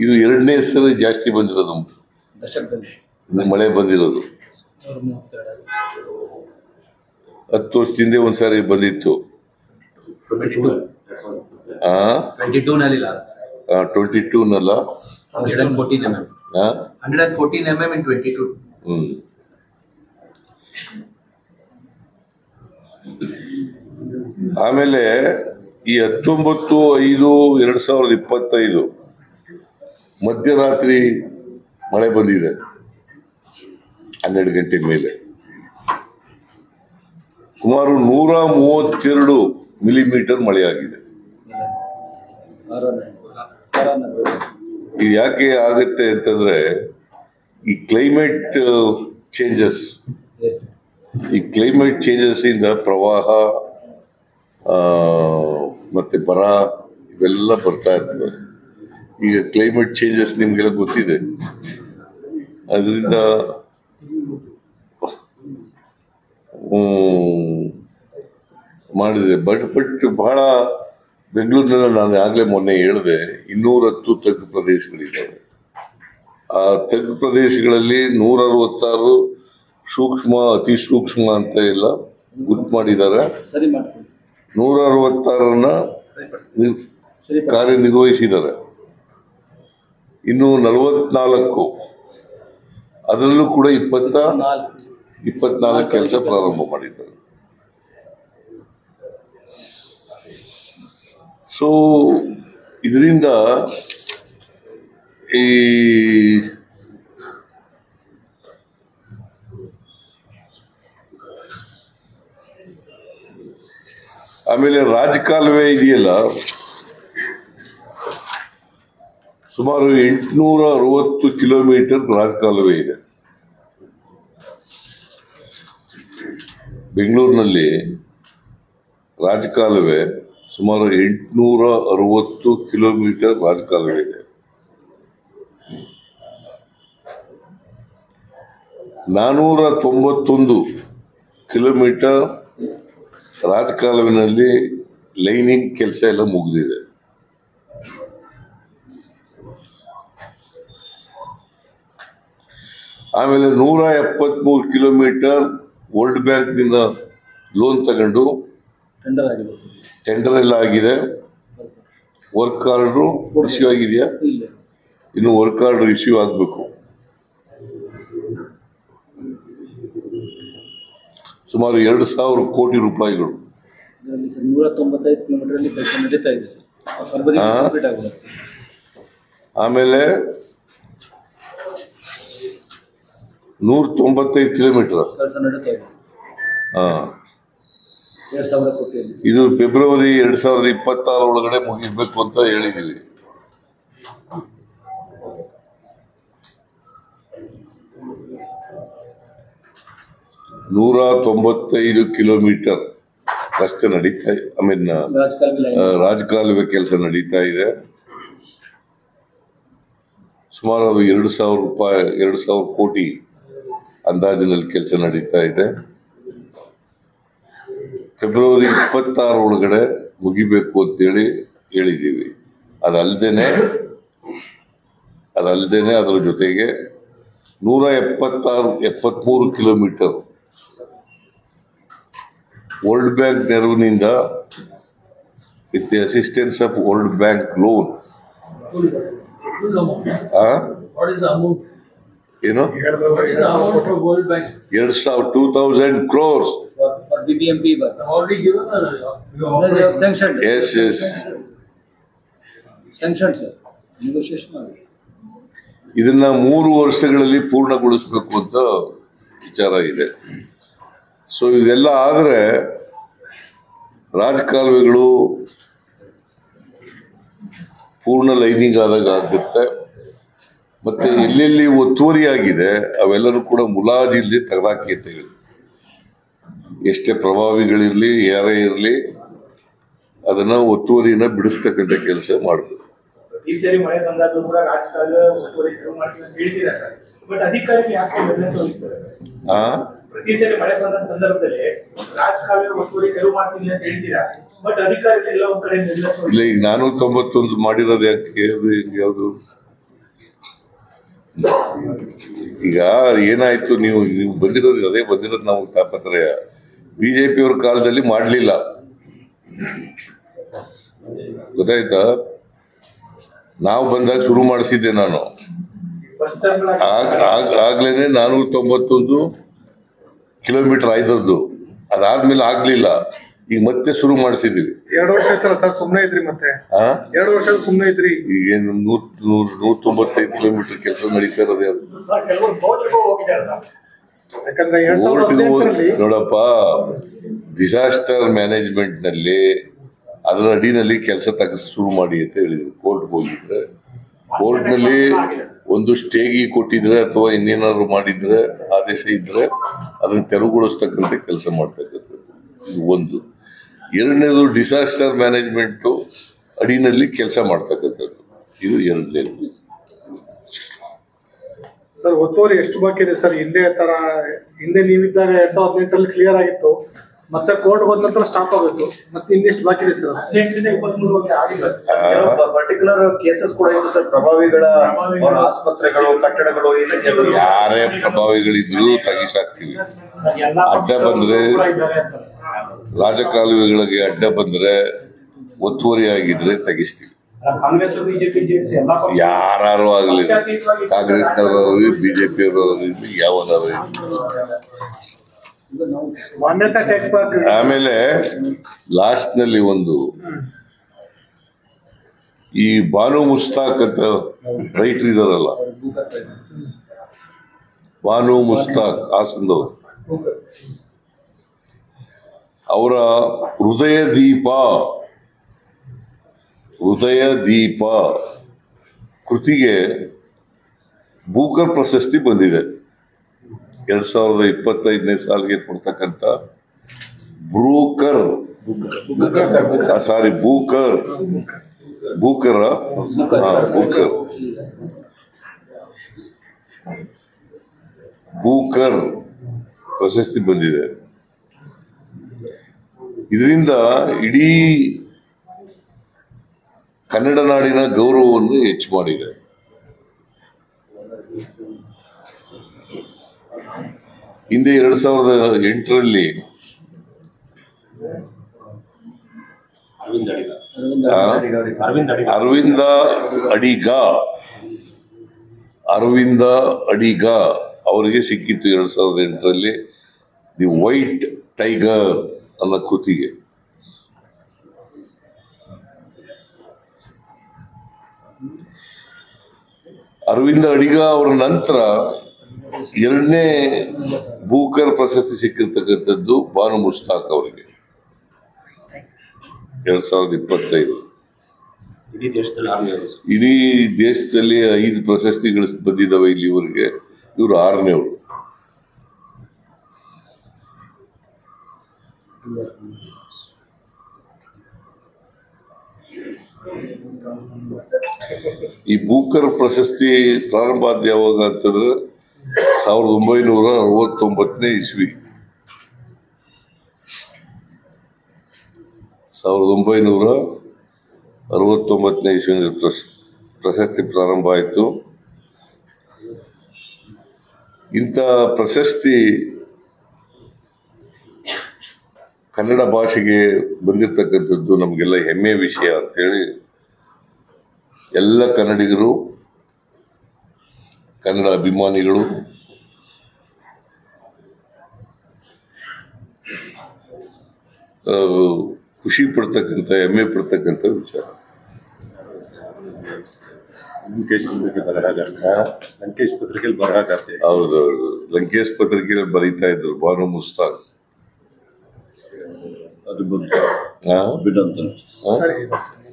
ಇದು 2ನೇ ಸರಿ ಜಾಸ್ತಿ ಬಂದಿರೋದು ಮಳೆ ಬಂದಿರೋದು. 10 ವರ್ಷದಿಂದ ಒಂದ್ಸಾರಿ ಬಂದಿತ್ತು. 22 ನಲ್ಲ 114 mm. 114 mm in 22. ಆಮೇಲೆ ಈ 19/5/2025 ಮಧ್ಯರಾತ್ರಿ ಮಳೆ ಬಂದಿದೆ 12 ಗಂಟೆ ಮೇಲೆ. ಸುಮಾರು 132 ಮಿಲಿಮೀಟರ್ ಮಳೆ ಆಗಿದೆ. ಇದು ಯಾಕೆ ಆಗುತ್ತೆ ಅಂತಂದ್ರೆ ಈ ಕ್ಲೈಮೇಟ್ ಚೇಂಜಸ್, ಇಂದ ಪ್ರವಾಹ ಮತ್ತೆ ಬರ ಇವೆಲ್ಲ ಬರ್ತಾ ಇರ್ತವೆ. ಈಗ ಕ್ಲೈಮೇಟ್ ಚೇಂಜಸ್ ನಿಮ್ಗೆಲ್ಲ ಗೊತ್ತಿದೆ. ಅದರಿಂದ ಮಾಡಿದೆ. ಬಟ್ ಬಹಳ ಬೆಂಗಳೂರಿನಲ್ಲಿ ನಾನು ಆಗಲೇ ಮೊನ್ನೆ ಹೇಳಿದೆ 210 ತಗ್ಗು ಪ್ರದೇಶಗಳಿದ್ದಾವೆ. ಆ ತಗ್ಗು ಪ್ರದೇಶಗಳಲ್ಲಿ 166 ಸೂಕ್ಷ್ಮ, ಅತಿ ಸೂಕ್ಷ್ಮ ಅಂತ ಎಲ್ಲ ಗುರುತು ಮಾಡಿದ್ದಾರೆ. 166 ಕಾರ್ಯನಿರ್ವಹಿಸಿದ್ದಾರೆ. ಇನ್ನು 44 ಅದರಲ್ಲೂ ಕೂಡ 24 ಕೆಲಸ ಪ್ರಾರಂಭ ಮಾಡಿದ್ದಾರೆ. ಸೊ ಇದರಿಂದ ಈ ಆಮೇಲೆ ರಾಜಕಾಲುವೆ ಇದೆಯಲ್ಲ, ಸುಮಾರು 860 ಕಿಲೋಮೀಟರ್ ರಾಜಕಾಲುವೆ ಇದೆ ಬೆಂಗಳೂರಿನಲ್ಲಿ. ರಾಜಕಾಲುವೆ ಸುಮಾರು 860 ಕಿಲೋಮೀಟರ್ ರಾಜಕಾಲುವೆ ಇದೆ. 491 ಕಿಲೋಮೀಟರ್ ರಾಜಕಾಲುವಿನಲ್ಲಿ ಲೈನಿಂಗ್ ಕೆಲಸ ಎಲ್ಲ ಮುಗಿದಿದೆ. ಆಮೇಲೆ 173 ಕಿಲೋಮೀಟರ್ ವರ್ಲ್ಡ್ ಬ್ಯಾಂಕ್ನಿಂದ ಲೋನ್ ತಗೊಂಡು ಟೆಂಡರ್ ಆಗಿದೆ ಸರ್. ಟೆಂಡರ್ ಎಲ್ಲ ಆಗಿದೆ. ವರ್ಕ್ ಆರ್ಡ್ರು ಇಶ್ಯೂ ಆಗಿದೆಯಾ? ಇಲ್ಲ. ಇನ್ನು ವರ್ಕ್ ಆರ್ಡರ್ ಇಶ್ಯೂ ಆಗಬೇಕು. ಸುಮಾರು 2,000 ಕೋಟಿ ರೂಪಾಯಿಗಳು. ಇದರಲ್ಲಿ ಸರ್ 195 ಕಿಲೋಮೀಟರ್ ಕೆಲಸ ನಡೀತಾ ಇದೆ ಸರ್. ಫರ್ವರಿ ಕಂಪ್ಲೀಟ್ ಆಗುತ್ತೆ. ಆಮೇಲೆ 195 ಕಿಲೋಮೀಟರ್ ಕೆಲಸ ನಡೀತಾ ಇದೆ ಸರ್. 2,000 ಕೋಟಿಯಲ್ಲಿ. ಇದು ಫೆಬ್ರವರಿ 2026 ಒಳಗಡೆ ಮುಗಿಸ್ಬೇಕು ಅಂತ ಹೇಳಿದೀವಿ. $195 ಕಿಲೋಮೀಟರ್ ರಸ್ತೆ ನಡೀತಾ ಇದೆ. ರಾಜಕಾಲುವೆ ಕೆಲಸ ನಡೀತಾ ಇದೆ. ಸುಮಾರು ಅದು 2,000 ಕೋಟಿ ಅಂದಾಜಿನಲ್ಲಿ ಕೆಲಸ ನಡೀತಾ ಇದೆ. ಫೆಬ್ರವರಿ 26 ಒಳಗಡೆ ಮುಗಿಬೇಕು ಅಂತೇಳಿ ಹೇಳಿದ್ದೀವಿ. ಅದಲ್ದೇನೆ ಅದರ ಜೊತೆಗೆ 173 ಕಿಲೋಮೀಟರ್ ವರ್ಲ್ಡ್ ಬ್ಯಾಂಕ್ ನೆರವಿನಿಂದ with the assistance of world bank loan. ಏನು 2,000 crores. For BBMP work. Already given or they have sanctioned? Yes. Sanctioned sir. Negotiation ಆಗಿದೆ. ಇದನ್ನ 3 ವರ್ಷಗಳಲ್ಲಿ ಪೂರ್ಣಗೊಳಿಸಬೇಕು ಅಂತ ವಿಚಾರ ಇದೆ. ಸೊ ಇದೆಲ್ಲ ಆದರೆ ರಾಜಕಾಲುವೆಗಳು ಪೂರ್ಣ ಲೈನಿಂಗ್ ಆದಾಗ ಆಗುತ್ತೆ. ಮತ್ತೆ ಎಲ್ಲೆಲ್ಲಿ ಒತ್ತುವರಿ ಆಗಿದೆ ಅವೆಲ್ಲರೂ ಕೂಡ ಮುಲಾಜಿಲ್ಲದೆ ತೆಗೆದಾಕಿ ಅಂತ ಹೇಳಿ, ಎಷ್ಟೇ ಪ್ರಭಾವಿಗಳಿರಲಿ ಯಾರೇ ಇರಲಿ ಅದನ್ನ ಒತ್ತುವರಿನ ಬಿಡಿಸ್ತಕ್ಕಂಥ ಕೆಲಸ ಮಾಡಬೇಕು. ಈ ಸರಿ ಮಳೆ ಬಂದಾಗಲೂ ಕೂಡ ರಾಜಕಾಲುವೆ ಒತ್ತುವರಿ ಶುರು ಮಾಡ್ತೀವಿ ಅಂತ ಹೇಳ್ತೀರಾ ಸರ್, ಬಟ್ ಅಧಿಕಾರಿಗಳು ಯಾಕೆ ಬೆಲೆ ತೋರಿಸ್ತಾರೆ? ಪ್ರತಿ ಸರಿ ಮಳೆ ಬಂದ ಸಂದರ್ಭದಲ್ಲಿ ರಾಜಕಾಲುವೆ ಒತ್ತುವರಿ ತೆರವು ಮಾಡ್ತೀನಿ ಅಂತ ಹೇಳ್ತೀರಾ, ಬಟ್ ಅಧಿಕಾರಿಗಳು ಎಲ್ಲ ಒಂದ್ ಕಡೆ ಇಲ್ಲ. ಈಗ 491 ಮಾಡಿರೋದು ಯಾಕೆ? ಯಾವುದು ಈಗ ಏನಾಯ್ತು? ನೀವು ಬಂದಿರೋದು ಅದೇ ಬಂದಿರೋದು. ನಾವು ತಾಪತ್ರಯ ಬಿಜೆಪಿ ಅವ್ರ ಕಾಲದಲ್ಲಿ ಮಾಡಲಿಲ್ಲ, ಗೊತ್ತಾಯ್ತಾ? ನಾವು ಬಂದಾಗ ಶುರು ಮಾಡಿಸಿದ್ದೆ ನಾನು. ಆಗ್ಲೇನೆ 491 ಕಿಲೋಮೀಟರ್ ಆಯ್ತದ್ದು. ಅದಾದ್ಮೇಲೆ ಆಗ್ಲಿಲ್ಲ, ಈಗ ಮತ್ತೆ ಶುರು ಮಾಡಿಸಿದೀವಿ. 2 ವರ್ಷ ಆಯ್ತಲ್ಲ ಸರ್, ಸುಮ್ಮನೆ ಇದ್ರಿ. ಮತ್ತೆ 2 ವರ್ಷ ಸುಮ್ಮನೆ ಇದ್ರಿ. ಈಗೇನು 195 ಕಿಲೋಮೀಟರ್ ಕೆಲಸ ನಡೀತಾ ಇರೋದು ಯಾರು? ನೋಡಪ್ಪ, ಡಿಸಾಸ್ಟರ್ ಮ್ಯಾನೇಜ್ಮೆಂಟ್ ನಲ್ಲಿ ಅದರ ಅಡಿನಲ್ಲಿ ಕೆಲಸ ಶುರು ಮಾಡಿ ಅಂತ ಹೇಳಿದ್ರು. ಕೋರ್ಟ್ಗೆ ಹೋಗಿದ್ರೆ ಕೋರ್ಟ್ ನಲ್ಲಿ ಒಂದು ಸ್ಟೇಗಿ ಕೊಟ್ಟಿದ್ರೆ ಅಥವಾ ಇನ್ನೇನಾದ್ರು ಮಾಡಿದ್ರೆ ಆದೇಶ ಇದ್ರೆ ಅದನ್ನ ತೆರವುಗೊಳಿಸ್ತಕ್ಕಂಥ ಕೆಲಸ ಮಾಡ್ತಕ್ಕಂಥದ್ದು ಇದು ಒಂದು. ಎರಡನೇದು ಡಿಸಾಸ್ಟರ್ ಮ್ಯಾನೇಜ್ಮೆಂಟ್ ಅಡಿನಲ್ಲಿ ಕೆಲಸ ಮಾಡ್ತಕ್ಕಂಥದ್ದು ಇದು ಎರಡನೇದು. ಸರ್, ಒತ್ತುವರಿ ಎಷ್ಟು ಬಾಕಿ ಇದೆ ಸರ್? ಹಿಂದೆ ನೀವಿದ್ದಾಗ 2018 ಕ್ಲಿಯರ್ ಆಗಿತ್ತು, ಮತ್ತೆ ಕೋರ್ಟ್ ಬಂದ ನಂತರ ಸ್ಟಾಪ್ ಆಗುತ್ತೆ. ಮತ್ತೆ ಇನ್ನೆಷ್ಟು ಬಾಕಿ ಇದೆ ಸರ್? 18-23 ಆಗಿಲ್ಲ. ಪರ್ಟಿಕ್ಯುಲರ್ ಕೇಸಸ್ ಕೂಡ ಇತ್ತು ಸರ್. ಪ್ರಭಾವಿಗಳ ಆಸ್ಪತ್ರೆಗಳು, ಕಟ್ಟಡಗಳು, ಯಾರೇ ಪ್ರಭಾವಿಗಳಿದ್ರು ತೆಗಿಸಾಕ್ತಿವಿ. ಅಡ್ಡ ಬಂದ್ರೆ ರಾಜಕಾಲುವೆಗಳಿಗೆ ಅಡ್ಡ ಬಂದ್ರೆ ಒತ್ತುವರಿ ಆಗಿದ್ರೆ ತೆಗಿಸ್ತೀವಿ. ಯಾರು ಆಗಲಿ, ಕಾಂಗ್ರೆಸ್ನವರು ಬಿಜೆಪಿ ಅವರು ಯಾವನಾರು. ಆಮೇಲೆ ಲಾಸ್ಟ್ ನಲ್ಲಿ ಒಂದು ಈ ಬಾನು ಮುಸ್ತಾಕ್ ಅಂತ ರೈತರು ಇದಾರಲ್ಲ, ಬಾನು ಮುಸ್ತಾಕ್ ಹಾಸನದವರು, ಅವರ ಹೃದಯ ದೀಪ ಕೃತಿಗೆ ಬೂಕರ್ ಪ್ರಶಸ್ತಿ ಬಂದಿದೆ. 2025ನೇ ಸಾಲಿಗೆ ಕೊಡ್ತಕ್ಕಂಥ ಬೂಕರ್ ಪ್ರಶಸ್ತಿ ಬಂದಿದೆ. ಇದರಿಂದ ಇಡೀ ಕನ್ನಡ ನಾಡಿನ ಗೌರವವನ್ನು ಹೆಚ್ಚು ಮಾಡಿದೆ. ಹಿಂದೆ 2008ರಲ್ಲಿ ಅರವಿಂದ ಅಡಿಗ ಅವರಿಗೆ ಸಿಕ್ಕಿತ್ತು 2008ರಲ್ಲಿ ದಿ ವೈಟ್ ಟೈಗರ್ ಅನ್ನೋ ಕೃತಿಗೆ. ಅರವಿಂದ ಅಡಿಗ ಅವರ ನಂತರ 2ನೇ ಬೂಕರ್ ಪ್ರಶಸ್ತಿ ಸಿಕ್ಕಿರ್ತಕ್ಕಂಥದ್ದು ಬಾನು ಮುಷ್ತಾಕ್ ಅವರಿಗೆ 2025. ಇಡೀ ದೇಶದಲ್ಲಿ 5 ಪ್ರಶಸ್ತಿಗಳು ಬಂದಿದ್ದಾವೆ ಇಲ್ಲಿವರೆಗೆ. ಇವರು 6ನೇವರು. ಈ ಬೂಕರ್ ಪ್ರಶಸ್ತಿ ಪ್ರಾರಂಭ ಆದ ಯಾವಾಗ ಅಂತಂದ್ರೆ 1969ನೇ ಇಸ್ವಿ. 1969ನೇ ಇಸ್ವಿನಲ್ಲಿ ಪ್ರಶಸ್ತಿ ಪ್ರಾರಂಭ ಆಯಿತು. ಇಂಥ ಪ್ರಶಸ್ತಿ ಕನ್ನಡ ಭಾಷೆಗೆ ಬಂದಿರತಕ್ಕಂಥದ್ದು ನಮಗೆಲ್ಲ ಹೆಮ್ಮೆಯ ವಿಷಯ ಅಂತೇಳಿ ಎಲ್ಲ ಕನ್ನಡಿಗರು, ಕನ್ನಡ ಅಭಿಮಾನಿಗಳು ಖುಷಿ ಪಡ್ತಕ್ಕಂಥ, ಹೆಮ್ಮೆ ಪಡ್ತಕ್ಕಂಥ ವಿಚಾರ. ಲಂಕೇಶ್ ಪತ್ರಿಕೆಯಲ್ಲಿ ಬರಹಾಗಾರ್ತಿ. ಹೌದೌದು, ಲಂಕೇಶ್ ಪತ್ರಿಕೆಯಲ್ಲಿ ಬರೀತಾ ಇದ್ರು ಬಾನು ಮುಸ್ತಾಕ್.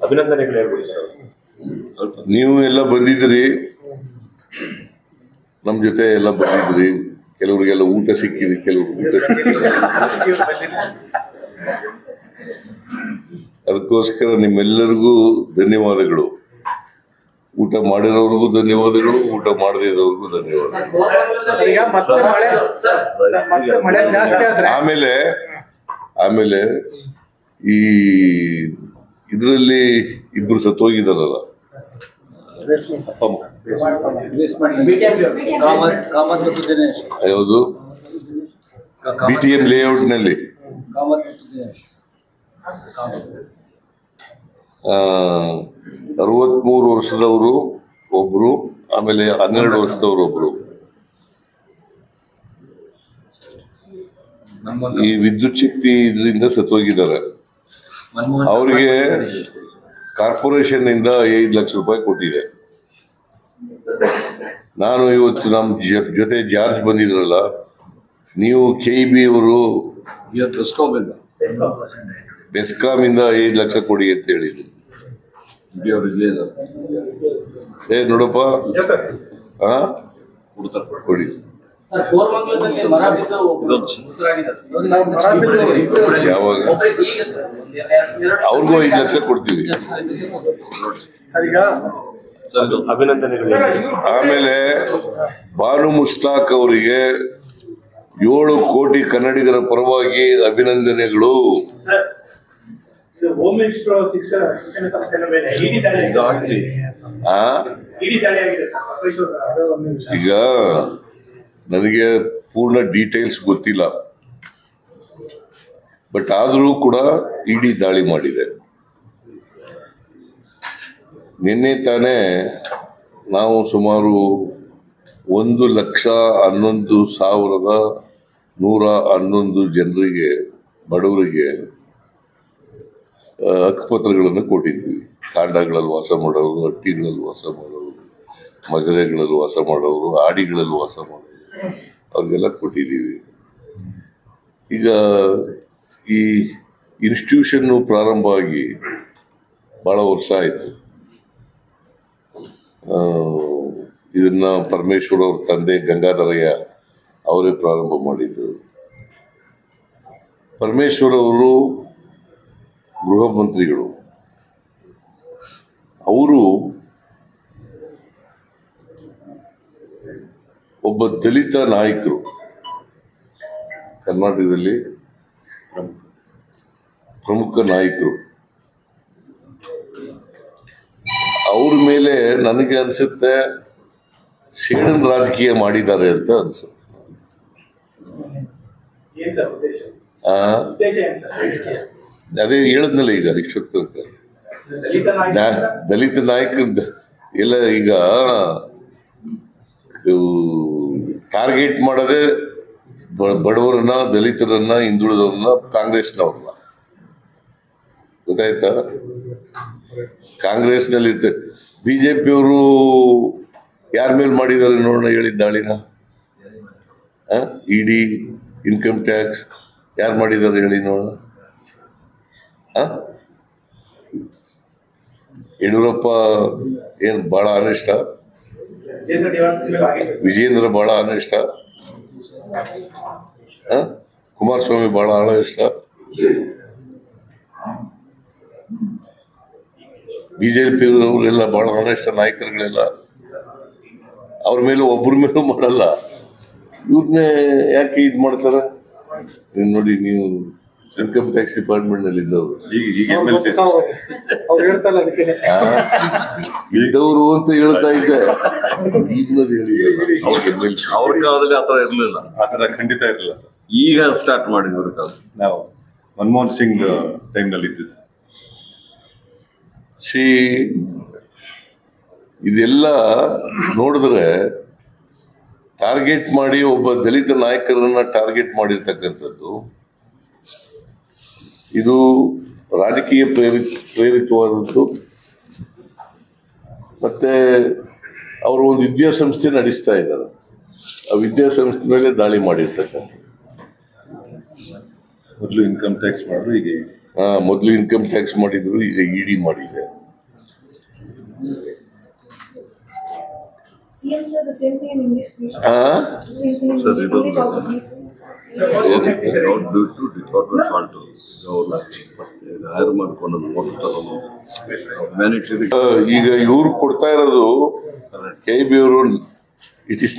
ಅಭಿನಂದನೆಗಳು ಹೇಳ್ಬೋದು. ನೀವು ಎಲ್ಲ ಬಂದಿದ್ರಿ, ನಮ್ ಜೊತೆ ಎಲ್ಲ ಬಂದಿದ್ರಿ. ಕೆಲವರಿಗೆಲ್ಲ ಊಟ ಸಿಕ್ಕಿದೆ, ಕೆಲವ್ರಿಗೆ ಊಟ ಸಿಕ್ಕಿದೆ. ಅದಕ್ಕೋಸ್ಕರ ನಿಮ್ಮೆಲ್ಲರಿಗೂ ಧನ್ಯವಾದಗಳು. ಊಟ ಮಾಡಿರೋರ್ಗೂ ಧನ್ಯವಾದಗಳು, ಊಟ ಮಾಡದೇ ಇರೋರ್ಗೂ ಧನ್ಯವಾದಗಳು. ಆಮೇಲೆ ಈ ಇದರಲ್ಲಿ ಇಬ್ರು ಸತ್ತೋಗಿದಾರಲ್ಲ, ಯಾವುದು BTM ಲೇಔಟ್ ನಲ್ಲಿ 63 ವರ್ಷದವರು ಒಬ್ರು, ಆಮೇಲೆ 12 ವರ್ಷದವರು ಒಬ್ರು. ಈ ವಿದ್ಯುತ್ ಶಕ್ತಿ ಇದರಿಂದ ಸತ್ತೋಗಿದ್ದಾರೆ. ಅವರಿಗೆ ಕಾರ್ಪೊರೇಷನ್ ಇಂದ 5 ಲಕ್ಷ ರೂಪಾಯಿ ಕೊಟ್ಟಿದೆ. ನಾನು ಇವತ್ತು ನಮ್ಮ ಜೊತೆ ಜಾರ್ಜ್ ಬಂದಿದ್ರಲ್ಲ, ನೀವು KEB ಅವರು ಬೆಸ್ಕಾಂ ಇಂದ 5 ಲಕ್ಷ ಕೊಡಿ ಅಂತ ಹೇಳಿದ್ರು. ನೋಡಪ್ಪ, ಕೊಡಿ. ಯಾವಾಗ ಅವ್ರಿಗೂ 5 ಲಕ್ಷ ಕೊಡ್ತೀವಿ. ಅಭಿನಂದನೆಗಳು. ಆಮೇಲೆ ಬಾನು ಮುಷ್ತಾಕ್ ಅವರಿಗೆ 7 ಕೋಟಿ ಕನ್ನಡಿಗರ ಪರವಾಗಿ ಅಭಿನಂದನೆಗಳು. ಈಗ ನನಗೆ ಪೂರ್ಣ ಡೀಟೇಲ್ಸ್ ಗೊತ್ತಿಲ್ಲ, ಬಟ್ ಆದರೂ ಕೂಡ ಇಡಿ ದಾಳಿ ಮಾಡಿದೆ. ನಿನ್ನೆ ತಾನೇ ನಾವು ಸುಮಾರು 1,11,111 ಜನರಿಗೆ, ಬಡವರಿಗೆ ಹಕ್ಕುಪತ್ರಗಳನ್ನು ಕೊಟ್ಟಿದ್ವಿ. ತಾಂಡಗಳಲ್ಲಿ ವಾಸ ಮಾಡೋರು, ಹಟ್ಟಿಗಳಲ್ಲಿ ವಾಸ ಮಾಡೋರು, ಮಜರೆಗಳಲ್ಲಿ ವಾಸ ಮಾಡೋರು, ಆಡಿಗಳಲ್ಲಿ ವಾಸ ಮಾಡೋರು, ಅವ್ರಿಗೆಲ್ಲ ಕೊಟ್ಟಿದ್ದೀವಿ. ಈಗ ಈ ಇನ್ಸ್ಟಿಟ್ಯೂಷನ್ನು ಪ್ರಾರಂಭ ಆಗಿ ಭಾಳ ವರ್ಷ ಆಯಿತು. ಇದನ್ನ ಪರಮೇಶ್ವರ್ ಅವ್ರ ತಂದೆ ಗಂಗಾಧರಯ್ಯ ಅವರೇ ಪ್ರಾರಂಭ ಮಾಡಿದ್ದು. ಪರಮೇಶ್ವರ್ ಅವರು ಗೃಹ ಮಂತ್ರಿಗಳು. ಅವರು ಒಬ್ಬ ದಲಿತ ನಾಯಕರು, ಕರ್ನಾಟಕದಲ್ಲಿ ಪ್ರಮುಖ ನಾಯಕರು. ಅವ್ರ ಮೇಲೆ ನನಗೆ ಅನ್ಸುತ್ತೆ ಸೇಡನ್ ರಾಜಕೀಯ ಮಾಡಿದ್ದಾರೆ ಅಂತ ಅನ್ಸುತ್ತೆ. ಅದೇ ಹೇಳಿದ್ನಲ್ಲ ಈಗ ಇಷ್ಟೊತ್ತು ದಲಿತ ನಾಯಕ ದಲಿತ ನಾಯಕರ ಎಲ್ಲ ಈಗ ಟಾರ್ಗೆಟ್ ಮಾಡೋದೇ ಬಡವರನ್ನ, ದಲಿತರನ್ನ, ಹಿಂದುಳಿದವ್ರನ್ನ, ಕಾಂಗ್ರೆಸ್ನವ್ರನ್ನ. ಗೊತ್ತಾಯ್ತಾ? ಕಾಂಗ್ರೆಸ್ನಲ್ಲಿ ಬಿಜೆಪಿಯವರು ಯಾರ ಮೇಲೆ ಮಾಡಿದ್ದಾರೆ ನೋಡೋಣ, ಹೇಳಿದ ದಾಳಿನ. ಇಡಿ, ಇನ್ಕಮ್ ಟ್ಯಾಕ್ಸ್ ಯಾರು ಮಾಡಿದ್ದಾರೆ ಹೇಳಿ ನೋಡೋಣ. ಯಡಿಯೂರಪ್ಪ ಏನು ಬಹಳ ಅನಿಷ್ಟ, ವಿಜೇಂದ್ರ ಬಹಳ ಅನಿಷ್ಟ, ಕುಮಾರಸ್ವಾಮಿ ಬಹಳ ಅನಿಷ್ಟ, ಬಿಜೆಪಿ ಅವರೆಲ್ಲ ಬಹಳ ಅನಿಷ್ಟ ನಾಯಕರುಗಳೆಲ್ಲ. ಅವ್ರ ಮೇಲೆ ಒಬ್ಬರ ಮೇಲೂ ಮಾಡಲ್ಲ, ಇವ್ರನ್ನೇ ಯಾಕೆ ಇದು ಮಾಡ್ತಾರೆ ನೋಡಿ. ನೀವು ಇನ್ಕಮ್ ಟ್ಯಾಕ್ಸ್ ಡಿಪಾರ್ಟ್ಮೆಂಟ್ ನಲ್ಲಿ ಇದ್ದವರು ಇದ್ದವರು ಅಂತ ಹೇಳ್ತಾ ಇದ್ದೆ. ಈಗಿನದು ಹೇಳಿಲ್ಲ, ಅವ್ರ ಕಾಲದಲ್ಲಿ ಆತರ ಇರ್ಲಿಲ್ಲ, ಆತರ ಖಂಡಿತ ಇರಲಿಲ್ಲ ಸರ್. ಈಗ ಸ್ಟಾರ್ಟ್ ಮಾಡಿದ್ರು ಕಾಲ. ನಾವು ಮನಮೋಹನ್ ಸಿಂಗ್ ಟೈಮ್ ನಲ್ಲಿ ಇದ್ದಿದ್ದು. ಇದೆಲ್ಲ ನೋಡಿದ್ರೆ ಟಾರ್ಗೆಟ್ ಮಾಡಿ ಒಬ್ಬ ದಲಿತ ನಾಯಕರನ್ನ ಟಾರ್ಗೆಟ್ ಮಾಡಿರ್ತಕ್ಕಂಥದ್ದು ಇದು ರಾಜಕೀಯ ಪ್ರೇರಿತವಾದದ್ದು. ಮತ್ತೆ ಅವರು ಒಂದು ವಿದ್ಯಾಸಂಸ್ಥೆ ನಡೆಸ್ತಾ ಇದ್ದಾರೆ, ಆ ವಿದ್ಯಾಸಂಸ್ಥೆ ಮೇಲೆ ದಾಳಿ ಮಾಡಿರ್ತಕ್ಕಂಥ. ಮೊದಲು ಇನ್ಕಮ್ ಟ್ಯಾಕ್ಸ್ ಮಾಡಿದ್ರು, ಈಗ ಮೊದಲು ಇನ್ಕಮ್ ಟ್ಯಾಕ್ಸ್ ಮಾಡಿದ್ರು, ಈಗ ಇಡಿ ಮಾಡಿದೆ. CM sir, the same thing in English, please. The same thing in Sir, English also, please. Department fault hire ಮಾಡ್ಕೊಂಡು ಹ್ಯುಮ್ಯಾನಿಟಿ. ಈಗ ಇವ್ರು ಕೊಡ್ತಾ ಇರೋದು KB ಅವರು, ಇಟ್ ಇಸ್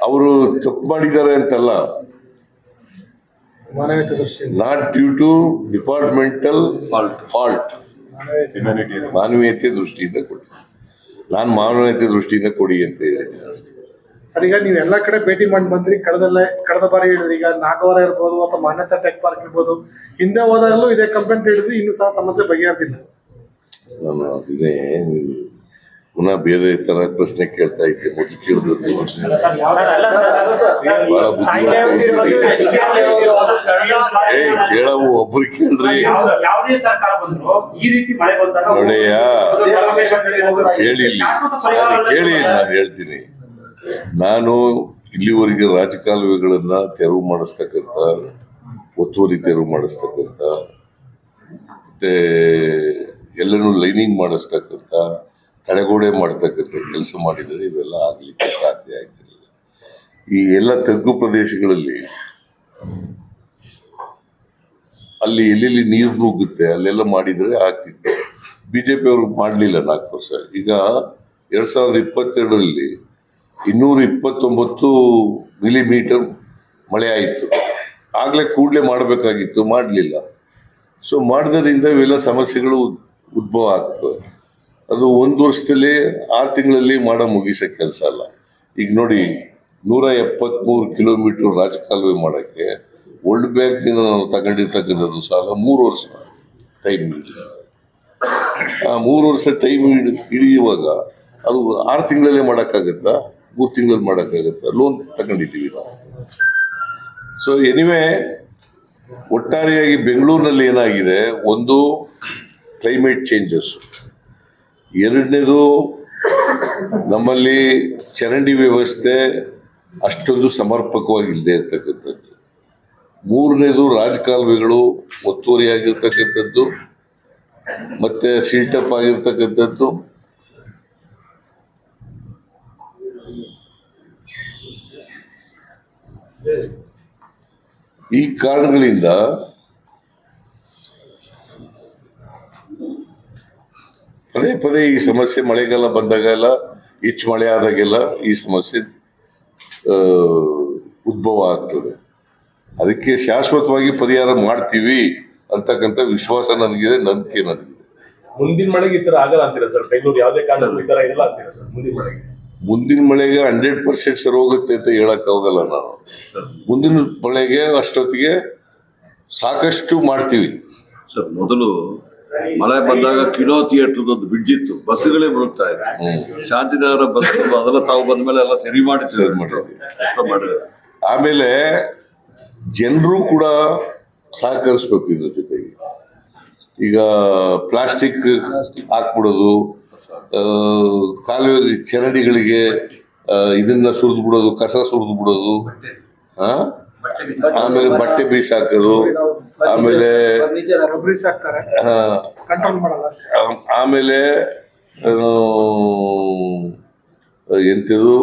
ಅವರು ತಪ್ಪು ಮಾಡಿದ್ದಾರೆ ಅಂತಲ್ಲ, not due to departmental fault, ಮಾನವೀಯತೆ ದೃಷ್ಟಿಯಿಂದ ಕೊಡಿ. ನಾನು ಮಾನವೀಯತೆ ದೃಷ್ಟಿಯಿಂದ ಕೊಡಿ ಅಂತ ಹೇಳಿ. ಸರ್, ಈಗ ನೀವು ಎಲ್ಲಾ ಕಡೆ ಭೇಟಿ ಮಾಡಿ ಬಂದ್ರಿ. ಕಳೆದ ಬಾರಿ ಹೇಳಿದ್ರಿ, ಈಗ ನಾಗವಾರ ಇರ್ಬೋದು ಅಥವಾ ಮಾನ್ಯತಾ ಟೆಕ್ ಪಾರ್ಕ್ ಇರ್ಬೋದು, ಹಿಂದೆ ಹೋದಾಗಲೂ ಇದೇ ಕಂಪ್ಲೇಂಟ್ ಹೇಳಿದ್ರಿ, ಇನ್ನೂ ಸಹ ಸಮಸ್ಯೆ ಬಗೆಹರಿದಿಲ್ಲ. ನಾನು ಅದನ್ನೇ ಪುನಃ ಬೇರೆ ತರ ಪ್ರಶ್ನೆ ಕೇಳ್ತಾ ಇದ್ದೆ. ಮೊದಲು ಕೇಳಿದ್ರು ಬಹಳ ಕೇಳವು ಒಬ್ರು ಕೇಳ್ರಿ ನೋಡೆಯ ಕೇಳಿ ಕೇಳಿ. ನಾನು ಹೇಳ್ತೀನಿ, ನಾನು ಇಲ್ಲಿವರೆಗೆ ರಾಜಕಾಲುವೆಗಳನ್ನ ತೆರವು ಮಾಡಿಸ್ತಕ್ಕಂಥ, ಒತ್ತುವರಿ ತೆರವು ಮಾಡಿಸ್ತಕ್ಕಂಥ, ಮತ್ತೆ ಎಲ್ಲನೂ ಲೈನಿಂಗ್ ಮಾಡಿಸ್ತಕ್ಕಂಥ, ತಡೆಗೋಡೆ ಮಾಡ್ತಕ್ಕಂಥ ಕೆಲಸ ಮಾಡಿದರೆ ಇವೆಲ್ಲ ಆಗ್ಲಿಕ್ಕೆ ಸಾಧ್ಯ ಆಯ್ತಿರಲಿಲ್ಲ. ಈ ಎಲ್ಲ ತಗ್ಗು ಪ್ರದೇಶಗಳಲ್ಲಿ ಅಲ್ಲಿ ಎಲ್ಲೆಲ್ಲಿ ನೀರು ನುಗ್ಗುತ್ತೆ ಅಲ್ಲೆಲ್ಲ ಮಾಡಿದರೆ ಆಗ್ತಿತ್ತು. ಬಿಜೆಪಿ ಅವರು ಮಾಡಲಿಲ್ಲ 4 ವರ್ಷ. ಈಗ 2022ರಲ್ಲಿ 229 ಮಿಲಿಮೀಟರ್ ಮಳೆ ಆಯಿತು. ಆಗಲೇ ಕೂಡಲೇ ಮಾಡಬೇಕಾಗಿತ್ತು, ಮಾಡಲಿಲ್ಲ. ಸೊ ಮಾಡದ್ರಿಂದ ಇವೆಲ್ಲ ಸಮಸ್ಯೆಗಳು ಉದ್ಭವ ಆಗ್ತವೆ. ಅದು 1 ವರ್ಷದಲ್ಲಿ 6 ತಿಂಗಳಲ್ಲಿ ಮುಗಿಸೋ ಕೆಲಸ ಅಲ್ಲ. ಈಗ ನೋಡಿ, 173 ಕಿಲೋಮೀಟರ್ ರಾಜಕಾಲುವೆ ಮಾಡೋಕ್ಕೆ ವರ್ಲ್ಡ್ ಬ್ಯಾಂಕ್ನಿಂದ ನಾವು ತಗೊಂಡಿರ್ತಕ್ಕಂಥದ್ದು ಸಾಲ 3 ವರ್ಷ ಟೈಮ್ ಹಿಡಿಯುತ್ತೆ. ಆ 3 ವರ್ಷ ಟೈಮ್ ಹಿಡಿಯುವಾಗ ಅದು 6 ತಿಂಗಳಲ್ಲೇ ಮಾಡೋಕ್ಕಾಗತ್ತಾ? 3 ತಿಂಗಳಲ್ಲಿ ಮಾಡೋಕ್ಕಾಗತ್ತಾ? ಲೋನ್ ತಗೊಂಡಿದ್ದೀವಿ ನಾವು. ಸೊ ಎನಿವೆ, ಒಟ್ಟಾರೆಯಾಗಿ ಬೆಂಗಳೂರಿನಲ್ಲಿ ಏನಾಗಿದೆ, ಒಂದು ಕ್ಲೈಮೇಟ್ ಚೇಂಜಸ್, ಎರಡನೇದು ನಮ್ಮಲ್ಲಿ ಚರಂಡಿ ವ್ಯವಸ್ಥೆ ಅಷ್ಟೊಂದು ಸಮರ್ಪಕವಾಗಿ ಇಲ್ಲದೆ ಇರ್ತಕ್ಕಂಥದ್ದು, ಮೂರನೇದು ರಾಜಕಾಲುವೆಗಳು ಒತ್ತುವರಿಯಾಗಿರ್ತಕ್ಕಂಥದ್ದು, ಮತ್ತೆ ಸಿಲ್ಟಪ್ ಆಗಿರ್ತಕ್ಕಂಥದ್ದು, ಈ ಕಾರಣಗಳಿಂದ ಪದೇ ಪದೇ ಈ ಸಮಸ್ಯೆ ಮಳೆಗಾಲ ಬಂದಾಗೆಲ್ಲ, ಹೆಚ್ಚು ಮಳೆ ಆದಾಗೆಲ್ಲ ಈ ಸಮಸ್ಯೆ ಉದ್ಭವ ಆಗ್ತದೆ. ಅದಕ್ಕೆ ಶಾಶ್ವತವಾಗಿ ಪರಿಹಾರ ಮಾಡ್ತೀವಿ ಅಂತಕ್ಕಂಥ ವಿಶ್ವಾಸ ನನಗಿದೆ, ನಂಬಿಕೆ ನನಗಿದೆ. ಮುಂದಿನ ಮಳೆಗೆ ಈ ತರ ಆಗಲ್ಲ ಅಂತೀರಾ ಸರ್? ಬೆಂಗಳೂರು ಯಾವುದೇ ಕಾರಣಕ್ಕೂ ಈ ತರ ಇರಲ್ಲ ಅಂತೀರಾ ಸರ್? ಮುಂದಿನ ಮಳೆಗೆ 100% ಸರಿ ಹೋಗುತ್ತೆ ಅಂತ ಹೇಳಕ್ ಹೋಗಲ್ಲ ನಾನು. ಮುಂದಿನ ಮಳೆಗೆ ಅಷ್ಟೊತ್ತಿಗೆ ಸಾಕಷ್ಟು ಮಾಡ್ತೀವಿ. ಸರ್ ಮೊದಲು ಮಳೆ ಬಂದಾಗ ಕಿನೋ ಥಿಯೇಟರ್ ಒಂದು ಬ್ರಿಡ್ಜ್ ಇತ್ತು, ಬಸ್ಗಳೇ ಬರುತ್ತಾ ಇತ್ತು. ಶಾಂತಿನಗರ ಬಸ್ಗಳು ಅದೆಲ್ಲ ತಾವು ಬಂದ ಮೇಲೆ ಎಲ್ಲ ಸರಿ ಮಾಡಿದ್ದಾರೆ. ಆಮೇಲೆ ಜನರು ಕೂಡ ಸಹಕರಿಸ್ಬೇಕು ಇದ್ರ ಜೊತೆಗೆ. ಈಗ ಪ್ಲಾಸ್ಟಿಕ್ ಹಾಕ್ಬಿಡೋದು, ಕಾಲುವೆ ಚರಂಡಿಗಳಿಗೆ ಇದನ್ನ ಸುರಿದು ಬಿಡೋದು, ಕಸ ಸುರಿದು ಬಿಡೋದು, ಆಮೇಲೆ ಬಟ್ಟೆ ಬೀಸ್ ಹಾಕೋದು, ಆಮೇಲೆ ಆಮೇಲೆ ಎಂತದು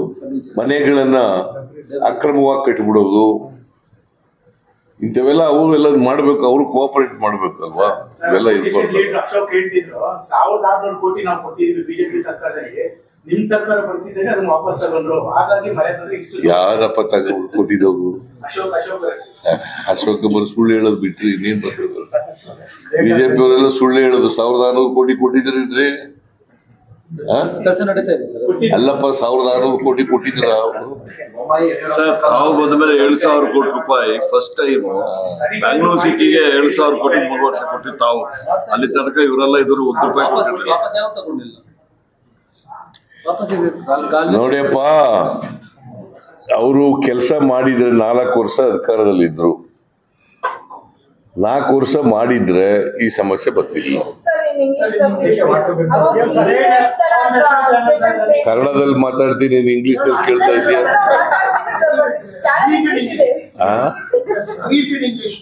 ಮನೆಗಳನ್ನ ಅಕ್ರಮವಾಗಿ ಕಟ್ಟಿಬಿಡೋದು, ಇಂಥವೆಲ್ಲ ಅವೆಲ್ಲ ಮಾಡ್ಬೇಕು. ಅವ್ರು ಕೋಆಪರೇಟ್ ಮಾಡ್ಬೇಕಲ್ವಾ, ಇವೆಲ್ಲ ಇರ್ಬಾರ್ದು. 1600 ಕೋಟಿ ನಾವು ಕೊಟ್ಟಿದ್ವಿ ಬಿಜೆಪಿ ಸರ್ಕಾರದಲ್ಲಿ, ನಿಮ್ ಸರ್ಕಾರ ಬರ್ತಿದ್ದೇನೆ ಅದನ್ನ ವಾಪಸ್ ತಗೊಂಡ್ರು. ಹಾಗಾಗಿ ಮಳೆ ಬಂದ್ರೆ ಇಷ್ಟು ಯಾರಪ್ಪ ಕೊಟ್ಟಿದ್ದವು? ಅಶೋಕ್ ಸುಳ್ಳು ಹೇಳೋದು ಬಿಟ್ರಿ ಇನ್ನೇನ್ ಬರ್ತದೆ? ಬಿಜೆಪಿ ಅವರೆಲ್ಲ ಸುಳ್ಳು ಹೇಳೋದು. 1600 ಕೋಟಿ ಕೊಟ್ಟಿದ್ರಿ. ಕೆಲಸ ನಡೀತಾ ಇದೆ ಸರ್. ಅಲ್ಲಪ್ಪ, 1600 ಕೋಟಿ ಕೊಟ್ಟಿದ್ರ ಸರ್. ತಾವು ಬಂದ ಮೇಲೆ 7,000 ಕೋಟಿ ರೂಪಾಯಿ ಫಸ್ಟ್ ಟೈಮ್ ಬ್ಯಾಂಗ್ಳೂರ್ ಸಿಟಿಗೆ 7,000 ಕೋಟಿ 3 ವರ್ಷ ಕೊಟ್ಟಿದ್ದು ತಾವು. ಅಲ್ಲಿ ತನಕ ಇವರೆಲ್ಲ ಇದ್ರು ₹1 ಕೊಟ್ಟಿರಲಿಲ್ಲ. ನೋಡಿಯಪ್ಪ, ಅವರು ಕೆಲಸ ಮಾಡಿದ್ರೆ 4 ವರ್ಷ ಅಧಿಕಾರದಲ್ಲಿದ್ರು, 4 ವರ್ಷ ಮಾಡಿದ್ರೆ ಈ ಸಮಸ್ಯೆ ಬರ್ತಿಲ್ಲ. ಕನ್ನಡದಲ್ಲಿ ಮಾತಾಡ್ತೀನಿ, ನೀನು ಇಂಗ್ಲಿಷ್ ದಲ್ಲಿ ಕೇಳ್ತಾ ಇದೀಯ? English.